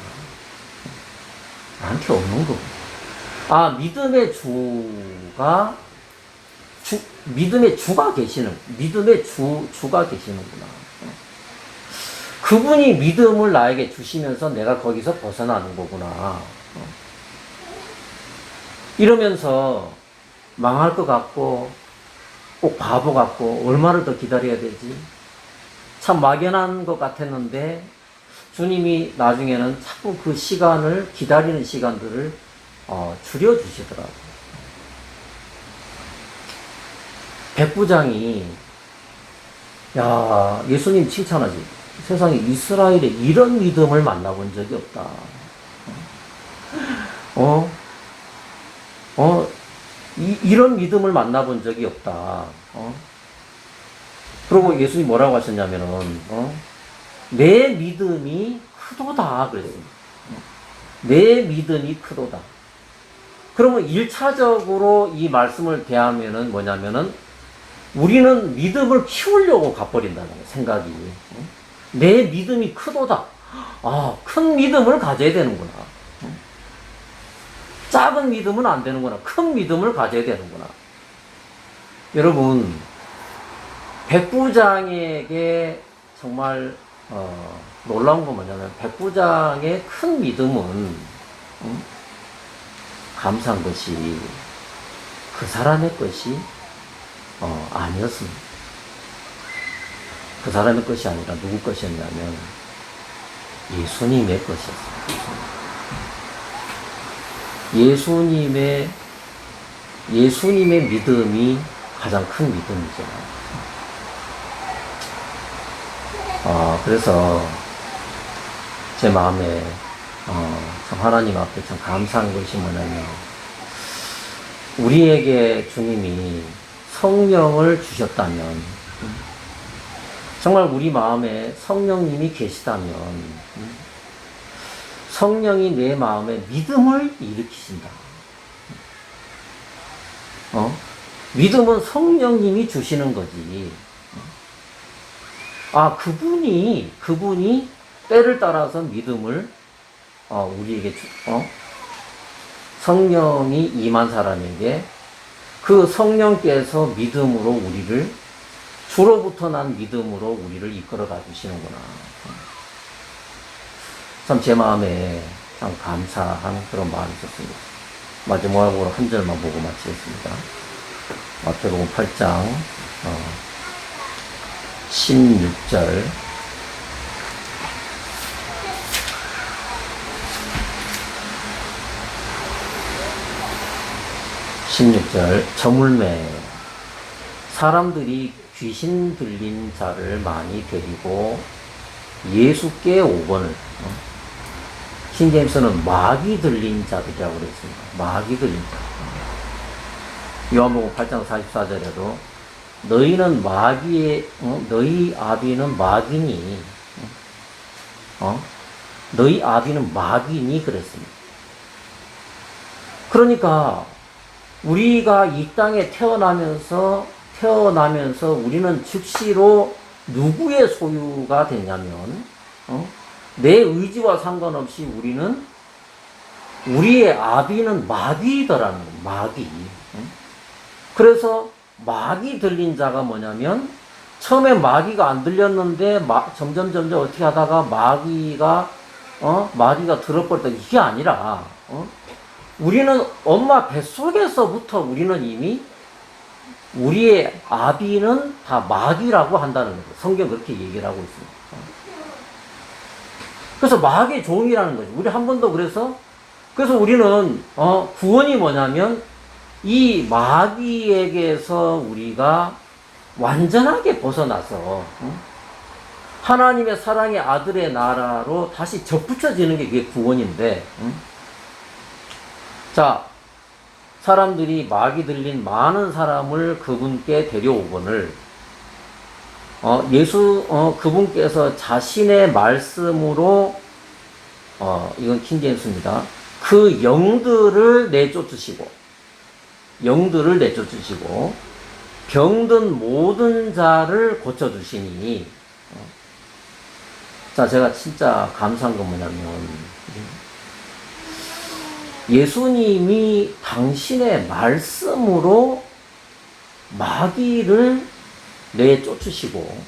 나한테 없는 거구나. 믿음의 주가 계시는구나. 그분이 믿음을 나에게 주시면서 내가 거기서 벗어나는 거구나. 이러면서 망할 것 같고 꼭 바보 같고 얼마를 더 기다려야 되지? 참 막연한 것 같았는데 주님이 나중에는 자꾸 그 시간을, 기다리는 시간들을 줄여주시더라고요. 백부장이, 야, 예수님 칭찬하지. 세상에 이스라엘에 이런 믿음을 만나본 적이 없다. 이런 믿음을 만나본 적이 없다. 그리고 예수님이 뭐라고 하셨냐면은, 내 믿음이 크도다. 그래요. 내 믿음이 크도다. 그러면 1차적으로 이 말씀을 대하면은 뭐냐면은, 우리는 믿음을 키우려고 가버린다는 거예요, 생각이. 내 믿음이 크도다. 아, 큰 믿음을 가져야 되는구나. 작은 믿음은 안 되는구나. 큰 믿음을 가져야 되는구나. 여러분, 백부장에게 정말 놀라운 건 뭐냐면, 백부장의 큰 믿음은 감사한 것이 그 사람의 것이 아니었습니다. 그 사람의 것이 아니라 누구 것이었냐면 예수님의 것이었습니다. 예수님의 믿음이 가장 큰 믿음이죠. 그래서 제 마음에 참 하나님 앞에 참 감사한 것이 뭐냐면, 우리에게 주님이 성령을 주셨다면, 정말 우리 마음에 성령님이 계시다면, 성령이 내 마음에 믿음을 일으키신다. 믿음은 성령님이 주시는 거지. 그분이 때를 따라서 믿음을 우리에게 성령이 임한 사람에게 그 성령께서 믿음으로 우리를, 주로부터 난 믿음으로 우리를 이끌어 가주시는구나. 참 제 마음에 참 감사한 그런 마음이 있었습니다. 마지막으로 한 절만 보고 마치겠습니다. 마태복음 8장 16절. 저물매 사람들이 귀신 들린 자를 많이 데리고 예수께 오거늘. 킹제임스는 마귀 들린 자들이라고 그랬습니다. 마귀 들린 자. 요한복음 8장 44절에도 너희는 너희 아비는 마귀니, 너희 아비는 마귀니 그랬습니다. 그러니까 우리가 이 땅에 태어나면서 우리는 즉시로 누구의 소유가 되냐면, 내 의지와 상관없이 우리의 아비는 마귀더라는 거예요. 마귀. 그래서 마귀 들린 자가 뭐냐면, 처음에 마귀가 안 들렸는데 점점 어떻게 하다가 마귀가 들어버렸다. 이게 아니라 우리는 엄마 뱃속에서부터 우리는 이미 우리의 아비는 다 마귀라고 한다는 거예요. 성경 그렇게 얘기를 하고 있습니다. 그래서 마귀의 종이라는 거죠. 우리 한 번도 그래서 우리는 구원이 뭐냐면, 이 마귀에게서 우리가 완전하게 벗어나서 하나님의 사랑의 아들의 나라로 다시 접붙여지는 게 그게 구원인데, 자, 사람들이 마귀 들린 많은 사람을 그분께 데려오거늘, 그분께서 자신의 말씀으로, 이건 킹제임스입니다. 그 영들을 내쫓으시고, 병든 모든 자를 고쳐주시니, 자, 제가 진짜 감사한 건 뭐냐면, 예수님이 당신의 말씀으로 마귀를 내쫓으시고,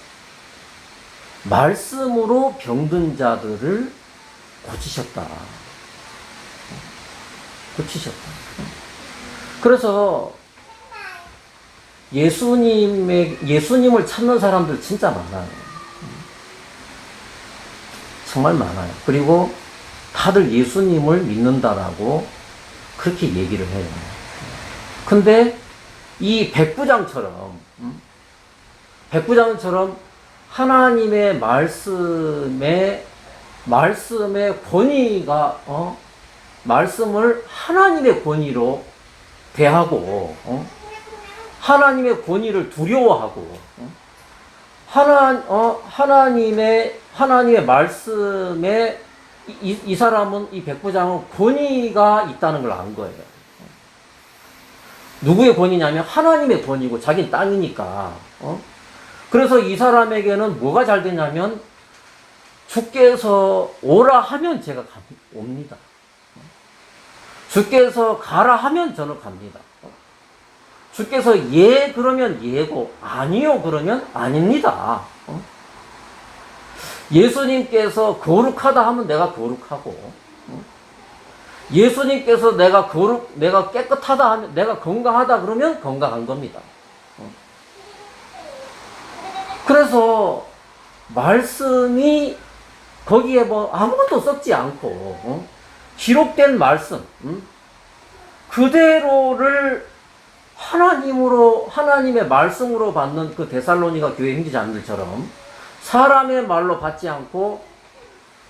말씀으로 병든 자들을 고치셨다. 고치셨다. 그래서 예수님을 찾는 사람들 진짜 많아요. 정말 많아요. 그리고 다들 예수님을 믿는다라고 그렇게 얘기를 해요. 근데 이 백부장처럼 하나님의 말씀의 권위가 말씀을 하나님의 권위로 대하고 하나님의 권위를 두려워하고 하나님의 말씀에 이 사람은, 이 백부장은 권위가 있다는 걸 안 거예요. 누구의 권위냐면 하나님의 권위고 자기는 땅이니까. 그래서 이 사람에게는 뭐가 잘 되냐면 주께서 오라 하면 제가 옵니다. 주께서 가라 하면 저는 갑니다. 주께서 예 그러면 예고 아니요 그러면 아닙니다. 예수님께서 거룩하다 하면 내가 거룩하고 예수님께서 내가 깨끗하다 하면 내가 건강하다 그러면 건강한 겁니다. 그래서 말씀이 거기에 뭐 아무것도 썩지 않고 기록된 말씀 그대로를 하나님의 말씀으로 받는 그 데살로니가 교회 형제자매들처럼 사람의 말로 받지 않고,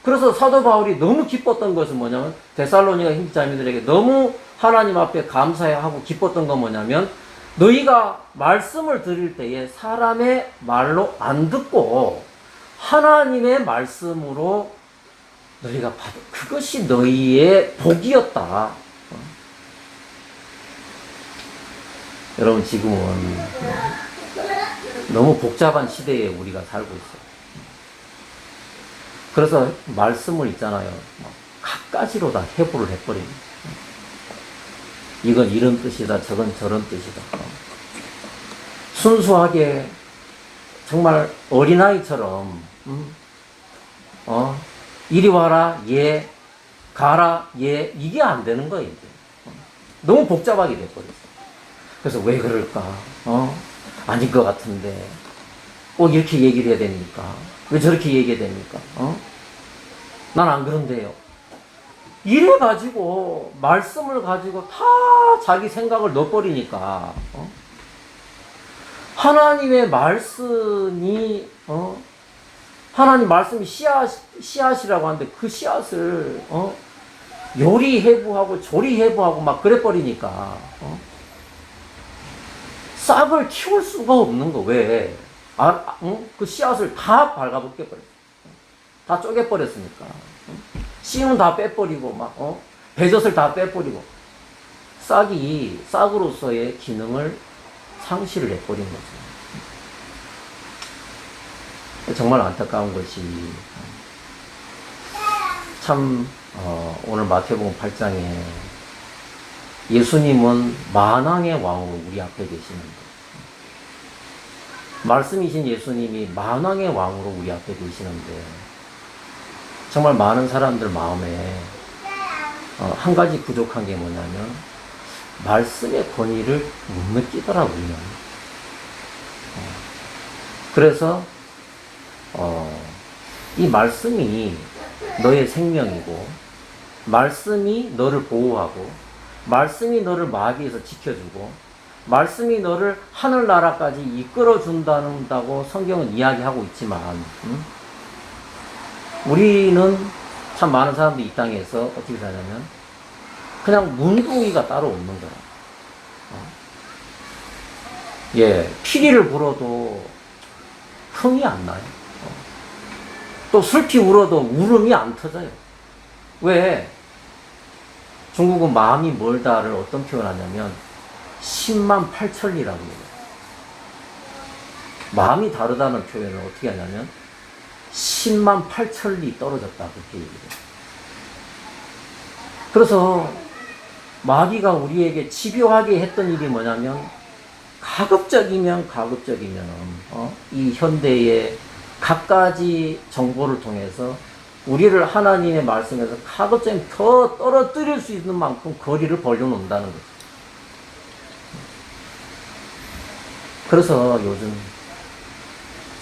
그래서 사도 바울이 너무 기뻤던 것은 뭐냐면 데살로니가 형제자매들에게 너무 하나님 앞에 감사하고 기뻤던 건 뭐냐면 너희가 말씀을 들을 때에 사람의 말로 안 듣고 하나님의 말씀으로 너희가 받은 그것이 너희의 복이었다. 여러분 지금은 너무 복잡한 시대에 우리가 살고 있어요. 그래서 말씀을 있잖아요. 갖가지로 다 해부를 해버립니다. 이건 이런 뜻이다, 저건 저런 뜻이다. 순수하게 정말 어린아이처럼 이리 와라, 예, 가라, 예, 이게 안 되는 거예요. 이제. 너무 복잡하게 돼버렸어요. 그래서 왜 그럴까? 아닌 것 같은데 꼭 이렇게 얘기를 해야 됩니까? 왜 저렇게 얘기해야 됩니까? 난 안 그런데요. 이래가지고 말씀을 가지고 다 자기 생각을 넣어버리니까 하나님의 말씀이 하나님 말씀이 씨앗이라고 하는데 그 씨앗을 요리해부하고 조리해부하고 막 그래버리니까 싹을 키울 수가 없는 거. 왜? 그 씨앗을 다 발가벗겨버렸어. 다 쪼개버렸으니까. 씨는 다 빼버리고, 배젖을 다 빼버리고. 싹이 싹으로서의 기능을 상실을 해버린 거죠. 정말 안타까운 것이, 참, 오늘 마태복음 8장에 예수님은 만왕의 왕으로 우리 앞에 계시는데, 말씀이신 예수님이 만왕의 왕으로 우리 앞에 계시는데, 정말 많은 사람들 마음에 한 가지 부족한 게 뭐냐면 말씀의 권위를 못 느끼더라고요. 그래서 이 말씀이 너의 생명이고 말씀이 너를 보호하고 말씀이 너를 마귀에서 지켜주고 말씀이 너를 하늘나라까지 이끌어준다고 성경은 이야기하고 있지만 우리는 참 많은 사람들이 이 땅에서 어떻게 사냐면 그냥 문둥이가 따로 없는 거야. 예, 피리를 불어도 흥이 안 나요. 또 슬피 울어도 울음이 안 터져요. 왜? 중국은 마음이 멀다를 어떤 표현하냐면 10만 8천리라고 해요. 마음이 다르다는 표현을 어떻게 하냐면 10만 8천리 떨어졌다 그렇게 얘기해요. 그래서 마귀가 우리에게 집요하게 했던 일이 뭐냐면 가급적이면 이 현대의 갖가지 정보를 통해서 우리를 하나님의 말씀에서 하도점 더 떨어뜨릴 수 있는 만큼 거리를 벌려놓는다는 거죠. 그래서 요즘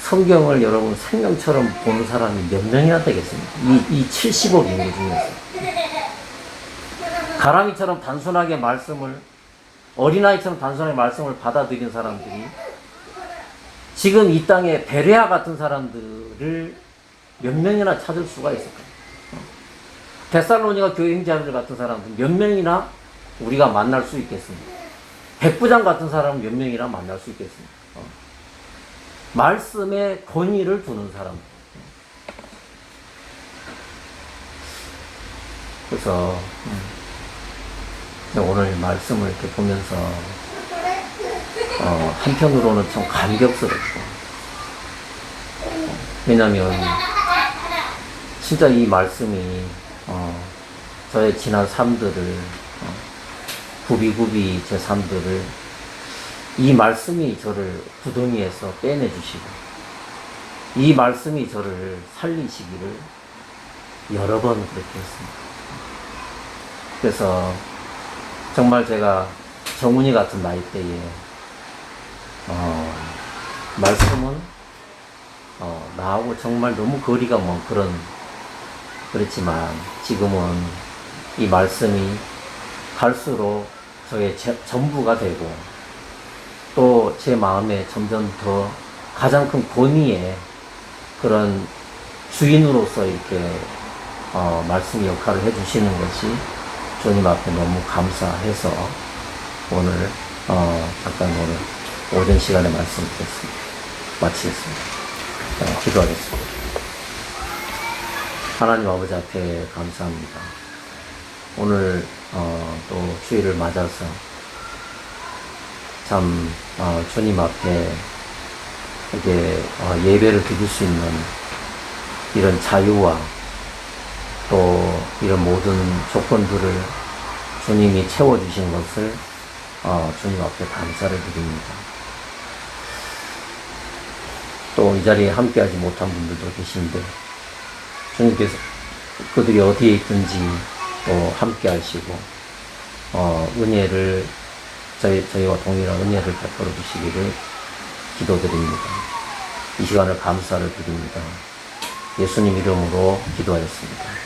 성경을 여러분 생명처럼 보는 사람이 몇 명이나 되겠습니까? 이 70억 인구 중에서. 가랑이처럼 단순하게 말씀을, 어린아이처럼 단순하게 말씀을 받아들인 사람들이 지금 이 땅에 베레아 같은 사람들을 몇 명이나 찾을 수가 있을까요? 데살로니가 교회 형제자매들 같은 사람들 몇 명이나 우리가 만날 수 있겠습니까? 백부장 같은 사람은 몇 명이나 만날 수 있겠습니까? 말씀에 권위를 두는 사람. 그래서 오늘 말씀을 이렇게 보면서 한편으로는 참 감격스럽고, 왜냐하면 진짜 이 말씀이 저의 지난 삶들을 굽이굽이 제 삶들을 이 말씀이 저를 구덩이에서 빼내주시고 이 말씀이 저를 살리시기를 여러 번 그렇게 했습니다. 그래서 정말 제가 정훈이 같은 나이대에 말씀은 나하고 정말 너무 거리가 먼 그렇지만 지금은 이 말씀이 갈수록 저의 전부가 되고 또 제 마음에 점점 더 가장 큰 권위의 그런 주인으로서 이렇게 말씀 역할을 해주시는 것이 주님 앞에 너무 감사해서 오늘 잠깐 오늘 오전 시간에 말씀 드렸습니다. 마치겠습니다. 기도하겠습니다. 하나님 아버지 앞에 감사합니다. 오늘 또 주일을 맞아서 참 주님 앞에 이렇게 예배를 드릴 수 있는 이런 자유와 또 이런 모든 조건들을 주님이 채워주신 것을 주님 앞에 감사를 드립니다. 또 이 자리에 함께하지 못한 분들도 계신데 주님께서 그들이 어디에 있든지 또 함께하시고 은혜를 저희와 동일한 은혜를 베풀어 주시기를 기도드립니다. 이 시간을 감사를 드립니다. 예수님 이름으로 기도하였습니다.